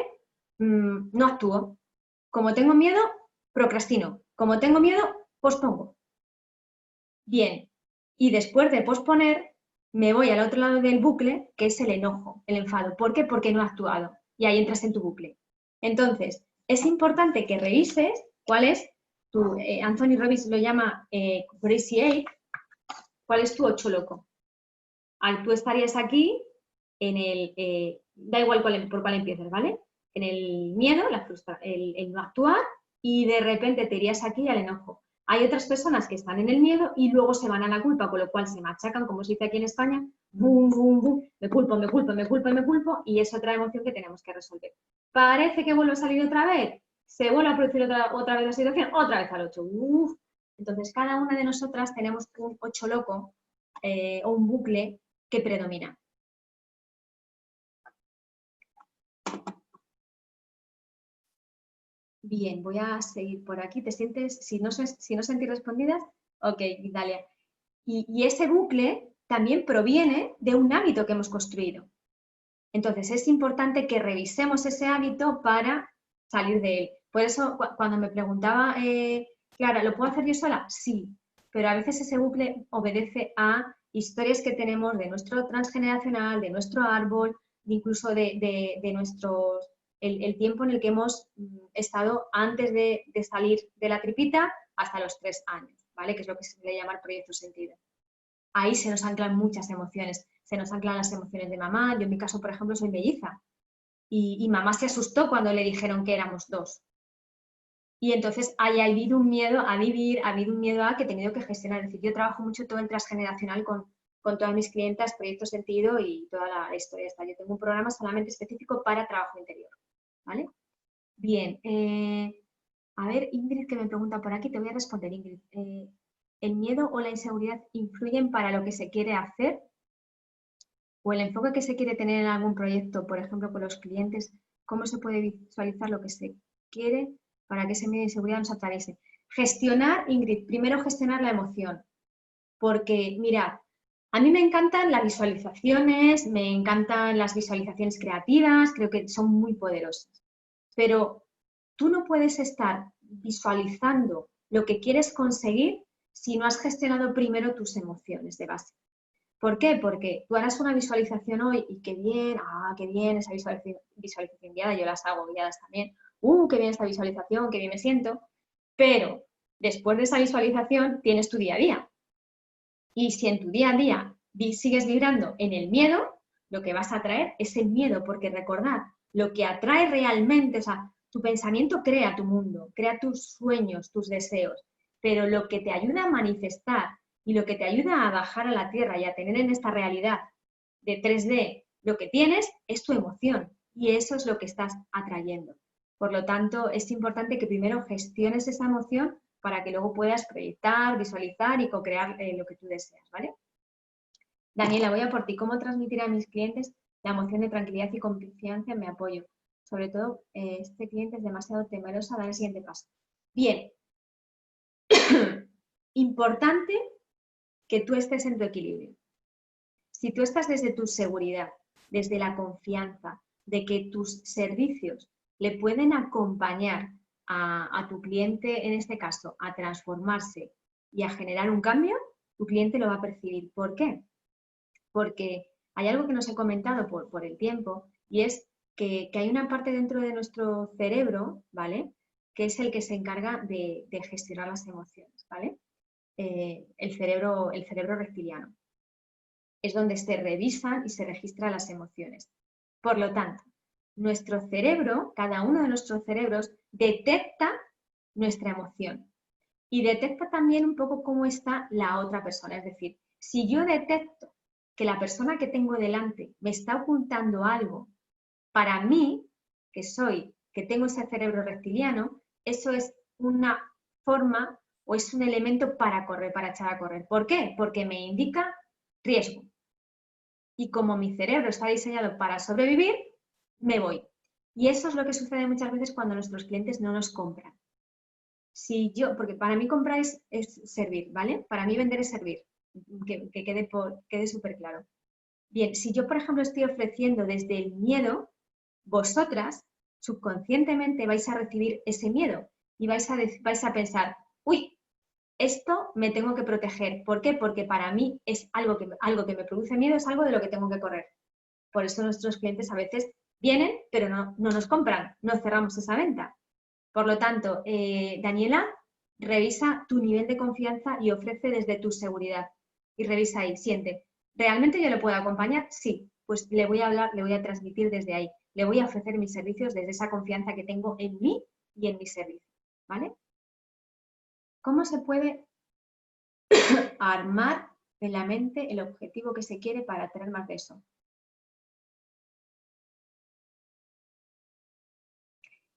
no actúo. Como tengo miedo, procrastino. Como tengo miedo, pospongo. Bien, y después de posponer, me voy al otro lado del bucle, que es el enojo, el enfado. ¿Por qué? Porque no he actuado. Y ahí entras en tu bucle. Entonces, es importante que revises cuál es tu, Anthony Robbins lo llama Crazy 8, cuál es tu 8 loco. Tú estarías aquí en da igual por cuál empiezas, ¿vale? En el miedo, el no actuar y de repente te irías aquí al enojo. Hay otras personas que están en el miedo y luego se van a la culpa, con lo cual se machacan, como se dice aquí en España, bum, bum, bum, me culpo, me culpo, me culpo, me culpo, y es otra emoción que tenemos que resolver. Parece que vuelve a salir otra vez, se vuelve a producir otra vez la situación, otra vez al 8. Uf. Entonces, cada una de nosotras tenemos un 8 loco o un bucle que predomina. Bien, voy a seguir por aquí. ¿Te sientes, si no sentís respondidas? Ok, Dalia. Y ese bucle también proviene de un hábito que hemos construido. Entonces, es importante que revisemos ese hábito para salir de él. Por eso, cuando me preguntaba, Clara, ¿lo puedo hacer yo sola? Sí, pero a veces ese bucle obedece a historias que tenemos de nuestro transgeneracional, de nuestro árbol, incluso de nuestros el tiempo en el que hemos estado antes de salir de la tripita hasta los 3 años, ¿vale? Que es lo que se suele llamar proyecto sentido. Ahí se nos anclan muchas emociones, se nos anclan las emociones de mamá. Yo en mi caso, por ejemplo, soy melliza y mamá se asustó cuando le dijeron que éramos 2. Y entonces ha habido un miedo a vivir, ha habido un miedo a que he tenido que gestionar. Es decir, yo trabajo mucho todo el transgeneracional con todas mis clientas, proyecto sentido y toda la historia esta. Yo tengo un programa solamente específico para trabajo interior, ¿vale? Bien, a ver, Ingrid, que me pregunta por aquí, te voy a responder, Ingrid. ¿El miedo o la inseguridad influyen para lo que se quiere hacer? ¿O el enfoque que se quiere tener en algún proyecto, por ejemplo, con los clientes? ¿Cómo se puede visualizar lo que se quiere para que ese miedo e inseguridad nos atraviese. Gestionar, Ingrid, primero gestionar la emoción, porque mirad, a mí me encantan las visualizaciones, me encantan las visualizaciones creativas, creo que son muy poderosas, pero tú no puedes estar visualizando lo que quieres conseguir si no has gestionado primero tus emociones de base. ¿Por qué? Porque tú harás una visualización hoy y qué bien esa visualización guiada, yo las hago guiadas también, qué bien esta visualización, qué bien me siento, pero después de esa visualización tienes tu día a día. Y si en tu día a día sigues vibrando en el miedo, lo que vas a atraer es el miedo, porque recordad, lo que atrae realmente, o sea, tu pensamiento crea tu mundo, crea tus sueños, tus deseos, pero lo que te ayuda a manifestar y lo que te ayuda a bajar a la tierra y a tener en esta realidad de 3D lo que tienes es tu emoción y eso es lo que estás atrayendo. Por lo tanto, es importante que primero gestiones esa emoción para que luego puedas proyectar, visualizar y co-crear lo que tú deseas, ¿vale? Daniela, voy a por ti. ¿Cómo transmitir a mis clientes la emoción de tranquilidad y confianza en mi apoyo? Sobre todo, este cliente es demasiado temeroso a dar el siguiente paso. Bien. Importante que tú estés en tu equilibrio. Si tú estás desde tu seguridad, desde la confianza, de que tus servicios le pueden acompañar a tu cliente, en este caso, a transformarse y a generar un cambio, tu cliente lo va a percibir. ¿Por qué? Porque hay algo que nos he comentado por el tiempo y es que hay una parte dentro de nuestro cerebro, ¿vale? Que es el que se encarga de gestionar las emociones, ¿vale? El cerebro reptiliano. Es donde se revisan y se registran las emociones. Por lo tanto, nuestro cerebro, cada uno de nuestros cerebros, detecta nuestra emoción y detecta también un poco cómo está la otra persona. Es decir, si yo detecto que la persona que tengo delante me está ocultando algo, para mí, que tengo ese cerebro reptiliano, eso es una forma o es un elemento para correr, para echar a correr. ¿Por qué? Porque me indica riesgo. Y como mi cerebro está diseñado para sobrevivir, me voy. Y eso es lo que sucede muchas veces cuando nuestros clientes no nos compran. Porque para mí comprar es servir, ¿vale? Para mí vender es servir, que quede súper claro. Bien, si yo, por ejemplo, estoy ofreciendo desde el miedo, vosotras subconscientemente vais a recibir ese miedo y vais a pensar, uy, esto me tengo que proteger. ¿Por qué? Porque para mí es algo que me produce miedo, es algo de lo que tengo que correr. Por eso nuestros clientes a veces vienen, pero no nos compran, no cerramos esa venta. Por lo tanto, Daniela, revisa tu nivel de confianza y ofrece desde tu seguridad. Y revisa ahí, siente, ¿realmente yo le puedo acompañar? Sí, pues le voy a hablar, le voy a transmitir desde ahí. Le voy a ofrecer mis servicios desde esa confianza que tengo en mí y en mis servicios. ¿Vale? ¿Cómo se puede armar en la mente el objetivo que se quiere para tener más de eso?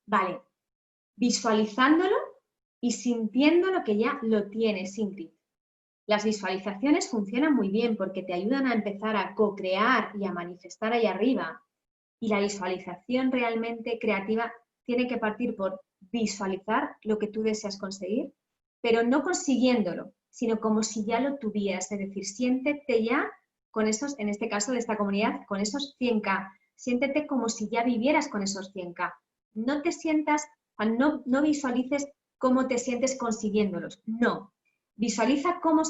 Vale, visualizándolo y sintiendo lo que ya lo tienes, Ingrid. Las visualizaciones funcionan muy bien porque te ayudan a empezar a co-crear y a manifestar ahí arriba. Y la visualización realmente creativa tiene que partir por visualizar lo que tú deseas conseguir, pero no consiguiéndolo, sino como si ya lo tuvieras. Es decir, siéntete ya con esos, en este caso de esta comunidad, con esos 100K. Siéntete como si ya vivieras con esos 100K. No te sientas, no visualices cómo te sientes consiguiéndolos. No. Visualiza cómo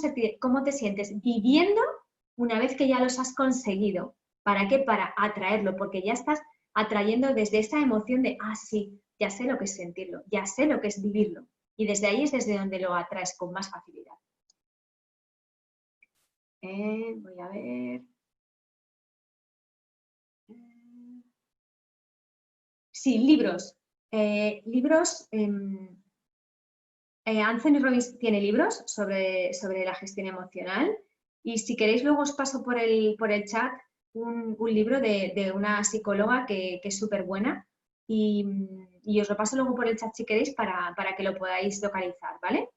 te sientes viviendo una vez que ya los has conseguido. ¿Para qué? Para atraerlo, porque ya estás atrayendo desde esa emoción de, sí, ya sé lo que es sentirlo, ya sé lo que es vivirlo. Y desde ahí es desde donde lo atraes con más facilidad. Voy a ver. Sí, libros. Anthony Robbins tiene libros sobre la gestión emocional y si queréis luego os paso por el chat un libro de una psicóloga que es súper buena y os lo paso luego por el chat si queréis para que lo podáis localizar, ¿vale?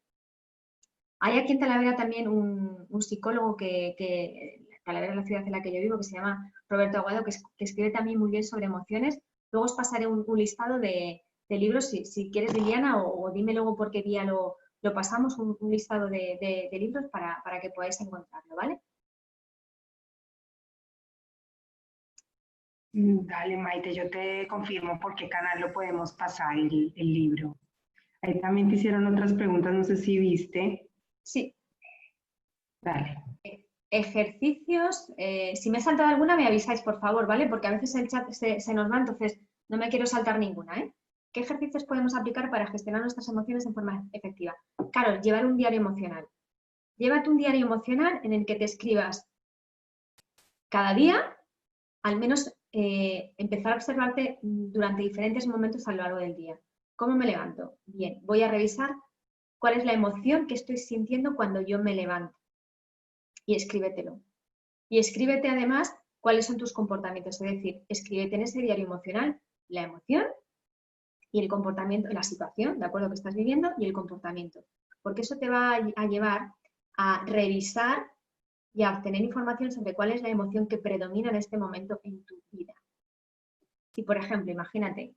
Hay aquí en Talavera también un psicólogo Talavera es la ciudad en la que yo vivo, que se llama Roberto Aguado, que escribe también muy bien sobre emociones. Luego os pasaré un listado de de libros, si quieres, Liliana, o dime luego por qué día lo pasamos, un listado de libros para que podáis encontrarlo, ¿vale? Dale, Maite, yo te confirmo por qué canal lo podemos pasar el libro. Ahí también te hicieron otras preguntas, no sé si viste. Sí. Dale. Ejercicios, si me he saltado alguna me avisáis, por favor, ¿vale? Porque a veces el chat se nos va, entonces no me quiero saltar ninguna, ¿eh? ¿Qué ejercicios podemos aplicar para gestionar nuestras emociones de forma efectiva? Carol, llevar un diario emocional. Llévate un diario emocional en el que te escribas cada día, al menos empezar a observarte durante diferentes momentos a lo largo del día. ¿Cómo me levanto? Bien, voy a revisar cuál es la emoción que estoy sintiendo cuando yo me levanto. Y escríbetelo. Y escríbete además cuáles son tus comportamientos, es decir, escríbete en ese diario emocional la emoción y el comportamiento, la situación, de acuerdo, que estás viviendo y el comportamiento. Porque eso te va a llevar a revisar y a obtener información sobre cuál es la emoción que predomina en este momento en tu vida. Y, por ejemplo, imagínate,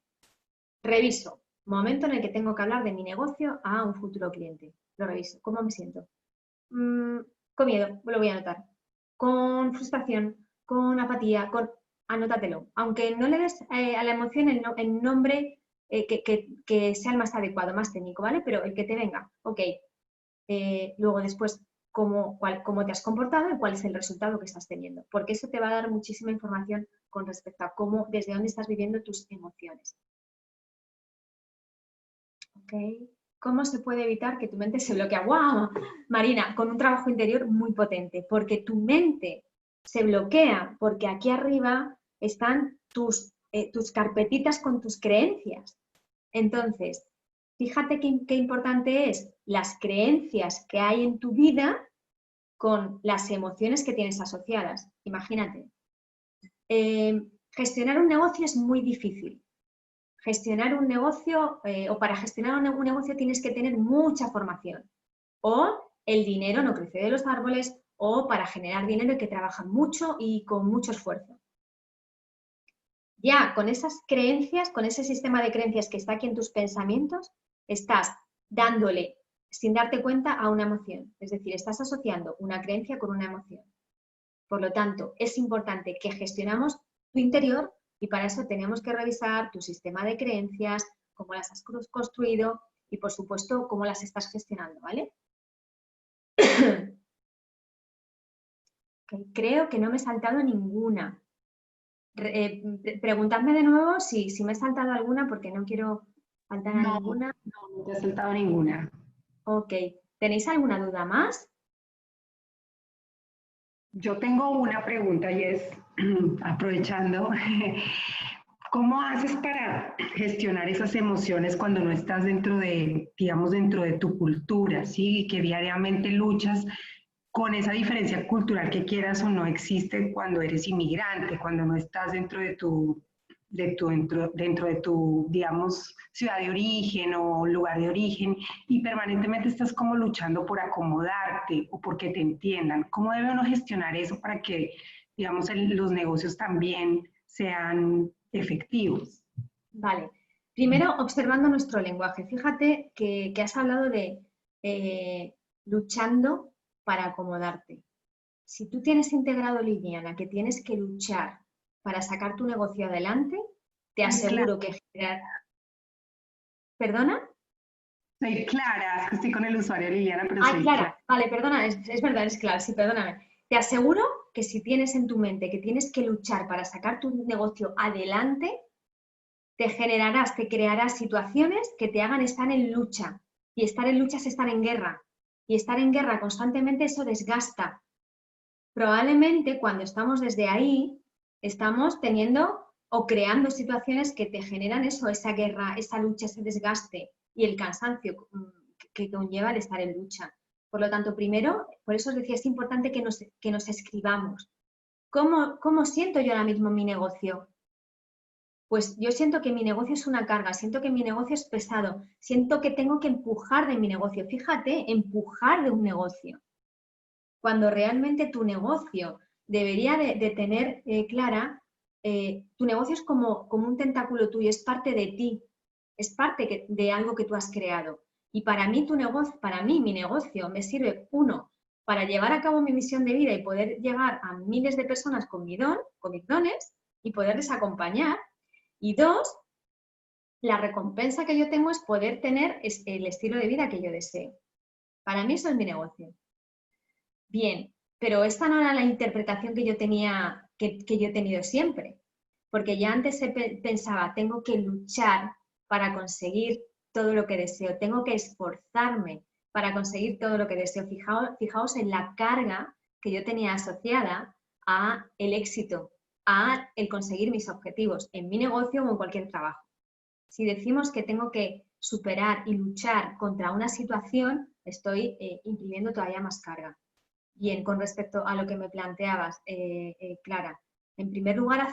reviso, momento en el que tengo que hablar de mi negocio a un futuro cliente. Lo reviso. ¿Cómo me siento? Con miedo, lo voy a anotar. Con frustración, con apatía, anótatelo. Aunque no le des a la emoción el nombre que sea el más adecuado, más técnico, ¿vale? Pero el que te venga, ok. Luego después, cómo te has comportado y cuál es el resultado que estás teniendo. Porque eso te va a dar muchísima información con respecto a desde dónde estás viviendo tus emociones. Ok. ¿Cómo se puede evitar que tu mente se bloquee? ¡Wow! Marina, con un trabajo interior muy potente, porque tu mente se bloquea, porque aquí arriba están tus carpetitas con tus creencias. Entonces, fíjate qué importante es las creencias que hay en tu vida con las emociones que tienes asociadas. Imagínate, gestionar un negocio es muy difícil. Gestionar un negocio o para gestionar un negocio tienes que tener mucha formación. O el dinero no crece de los árboles, o para generar dinero hay que trabajar mucho y con mucho esfuerzo. Ya con esas creencias, con ese sistema de creencias que está aquí en tus pensamientos, estás dándole, sin darte cuenta, a una emoción. Es decir, estás asociando una creencia con una emoción. Por lo tanto, es importante que gestionamos tu interior y para eso tenemos que revisar tu sistema de creencias, cómo las has construido y, por supuesto, cómo las estás gestionando, ¿vale? Creo que no me he saltado ninguna. Preguntadme de nuevo si me he saltado alguna porque no quiero faltar a ninguna. No te he saltado ninguna. Ok. ¿Tenéis alguna duda más? Yo tengo una pregunta y es, aprovechando, ¿cómo haces para gestionar esas emociones cuando no estás dentro de, digamos, dentro de tu cultura, ¿sí? Que diariamente luchas con esa diferencia cultural que quieras o no existe cuando eres inmigrante, cuando no estás dentro de dentro de tu, digamos, ciudad de origen o lugar de origen y permanentemente estás como luchando por acomodarte o porque te entiendan. ¿Cómo debe uno gestionar eso para que, digamos, los negocios también sean efectivos? Vale. Primero, observando nuestro lenguaje. Fíjate que has hablado de luchando para acomodarte. Si tú tienes integrado, Liliana, que tienes que luchar para sacar tu negocio adelante, te aseguro que generar... ¿Perdona? Soy Clara, es que estoy con el usuario Liliana, pero Ah, soy Clara, Clara. vale, perdona, es verdad, es Clara, sí, perdóname. Te aseguro que si tienes en tu mente que tienes que luchar para sacar tu negocio adelante, te crearás situaciones que te hagan estar en lucha. Y estar en lucha es estar en guerra. Y estar en guerra constantemente eso desgasta. Probablemente cuando estamos desde ahí, estamos teniendo o creando situaciones que te generan eso, esa guerra, esa lucha, ese desgaste y el cansancio que conlleva el estar en lucha. Por lo tanto, primero, por eso os decía, es importante que nos escribamos. ¿Cómo siento yo ahora mismo mi negocio? Pues yo siento que mi negocio es una carga, siento que mi negocio es pesado, siento que tengo que empujar de mi negocio. Fíjate, empujar de un negocio. Cuando realmente tu negocio debería de tener clara, tu negocio es como un tentáculo tuyo, es parte de ti. es parte de algo que tú has creado. Y para mí, mi negocio me sirve, uno, para llevar a cabo mi misión de vida y poder llegar a miles de personas con mis dones y poderles acompañar. Y dos, la recompensa que yo tengo es poder tener el estilo de vida que yo deseo. Para mí eso es mi negocio. Bien, pero esta no era la interpretación que yo tenía, que yo he tenido siempre. Porque ya antes pensaba, tengo que luchar para conseguir todo lo que deseo, tengo que esforzarme para conseguir todo lo que deseo. Fijaos en la carga que yo tenía asociada a el éxito, a el conseguir mis objetivos en mi negocio o en cualquier trabajo. Si decimos que tengo que superar y luchar contra una situación, estoy imprimiendo todavía más carga. Bien, con respecto a lo que me planteabas, Clara, en primer lugar,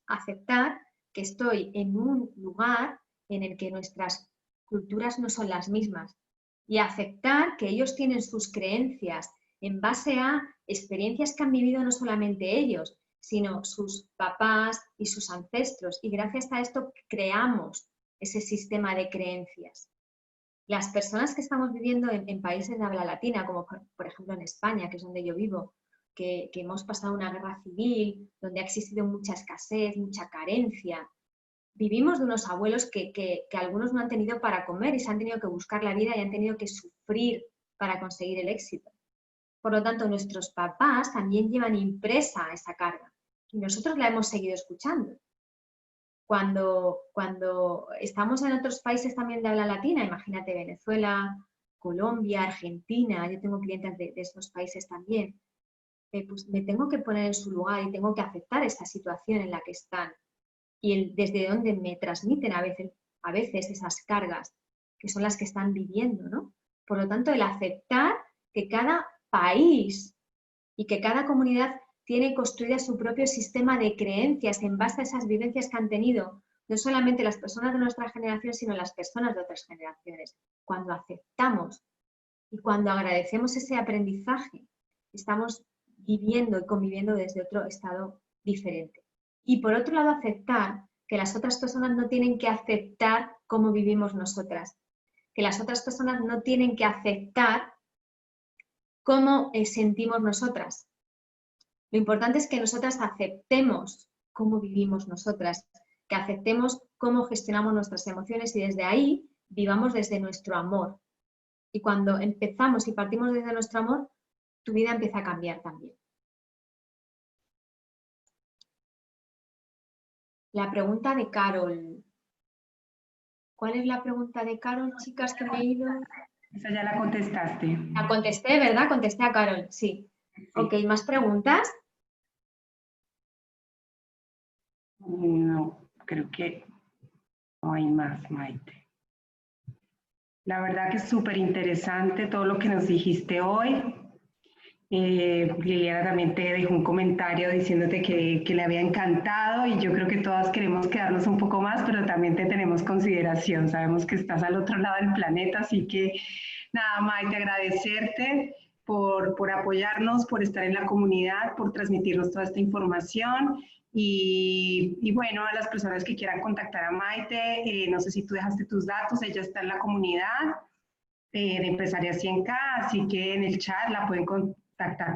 aceptar que estoy en un lugar en el que nuestras culturas no son las mismas y aceptar que ellos tienen sus creencias en base a experiencias que han vivido no solamente ellos, sino sus papás y sus ancestros. Y gracias a esto creamos ese sistema de creencias. Las personas que estamos viviendo en países de habla latina, como por ejemplo en España, que es donde yo vivo, que hemos pasado una guerra civil, donde ha existido mucha escasez, mucha carencia. Vivimos de unos abuelos que algunos no han tenido para comer y se han tenido que buscar la vida y han tenido que sufrir para conseguir el éxito. Por lo tanto, nuestros papás también llevan impresa esa carga y nosotros la hemos seguido escuchando. Cuando estamos en otros países también de habla latina, imagínate Venezuela, Colombia, Argentina, yo tengo clientes de estos países también, pues me tengo que poner en su lugar y tengo que aceptar esta situación en la que están y desde donde me transmiten a veces esas cargas que son las que están viviendo, ¿no? Por lo tanto, el aceptar que cada país y que cada comunidad tiene construida su propio sistema de creencias en base a esas vivencias que han tenido, no solamente las personas de nuestra generación, sino las personas de otras generaciones. Cuando aceptamos y cuando agradecemos ese aprendizaje, estamos viviendo y conviviendo desde otro estado diferente. Y por otro lado, aceptar que las otras personas no tienen que aceptar cómo vivimos nosotras, que las otras personas no tienen que aceptar cómo sentimos nosotras. Lo importante es que nosotras aceptemos cómo vivimos nosotras, que aceptemos cómo gestionamos nuestras emociones y desde ahí vivamos desde nuestro amor. Y cuando empezamos y partimos desde nuestro amor, tu vida empieza a cambiar también. La pregunta de Carol. ¿Cuál es la pregunta de Carol, chicas, que me he ido? Esa ya la contestaste. La contesté, ¿verdad? Contesté a Carol, sí. Sí. Ok, ¿más preguntas? No, creo que no hay más, Maite. La verdad que es súper interesante todo lo que nos dijiste hoy. Liliana también te dejó un comentario diciéndote que le había encantado y yo creo que todas queremos quedarnos un poco más, pero también te tenemos consideración. Sabemos que estás al otro lado del planeta, así que nada, Maite, agradecerte por apoyarnos, por estar en la comunidad, por transmitirnos toda esta información. Y bueno, a las personas que quieran contactar a Maite, no sé si tú dejaste tus datos, ella está en la comunidad de Empresaria 100K, así que en el chat la pueden contactar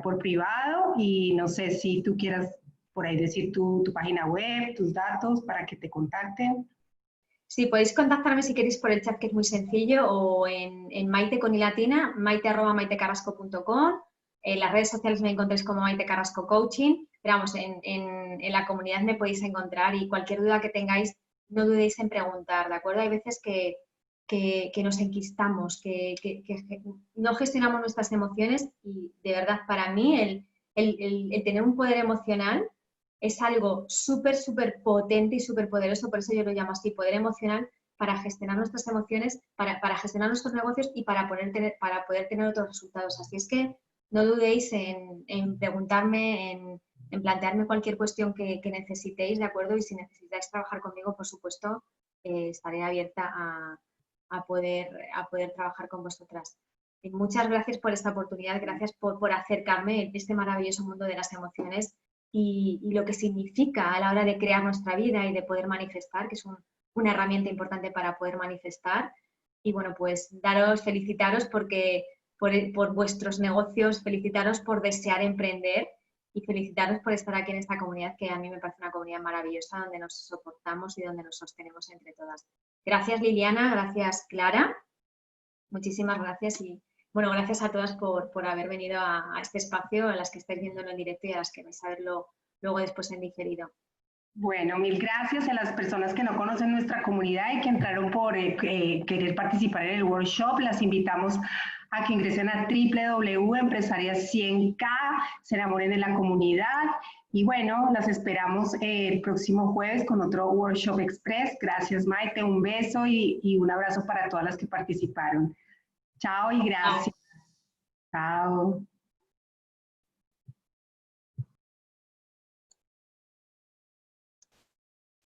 por privado y no sé si tú quieras por ahí decir tu página web, tus datos para que te contacten. Sí, podéis contactarme si queréis por el chat, que es muy sencillo, o en Maite con i latina, maite@maitecarrasco.com. En las redes sociales me encontréis como Maite Carrasco Coaching, pero vamos, en la comunidad me podéis encontrar y cualquier duda que tengáis, no dudéis en preguntar, ¿de acuerdo? Hay veces que nos enquistamos, que no gestionamos nuestras emociones y de verdad para mí el tener un poder emocional es algo súper, súper potente y súper poderoso, por eso yo lo llamo así, poder emocional, para gestionar nuestras emociones, para gestionar nuestros negocios y para poder tener otros resultados. Así es que no dudéis en preguntarme, en plantearme cualquier cuestión que necesitéis, ¿de acuerdo? Y si necesitáis trabajar conmigo, por supuesto, estaré abierta a poder trabajar con vosotras. Muchas gracias por esta oportunidad, gracias por acercarme a este maravilloso mundo de las emociones y lo que significa a la hora de crear nuestra vida y de poder manifestar, que es una herramienta importante para poder manifestar. Y bueno, pues felicitaros porque por vuestros negocios, felicitaros por desear emprender y felicitaros por estar aquí en esta comunidad, que a mí me parece una comunidad maravillosa, donde nos soportamos y donde nos sostenemos entre todas. Gracias, Liliana, gracias, Clara. Muchísimas gracias y bueno, gracias a todas por haber venido a este espacio, a las que estáis viéndolo en directo y a las que vais a verlo luego después en diferido. Bueno, mil gracias a las personas que no conocen nuestra comunidad y que entraron por querer participar en el workshop. Las invitamos a que ingresen a www.empresarias100k, se enamoren de la comunidad y bueno, las esperamos el próximo jueves con otro workshop express. Gracias, Maite, un beso y un abrazo para todas las que participaron. Chao y gracias. Chao.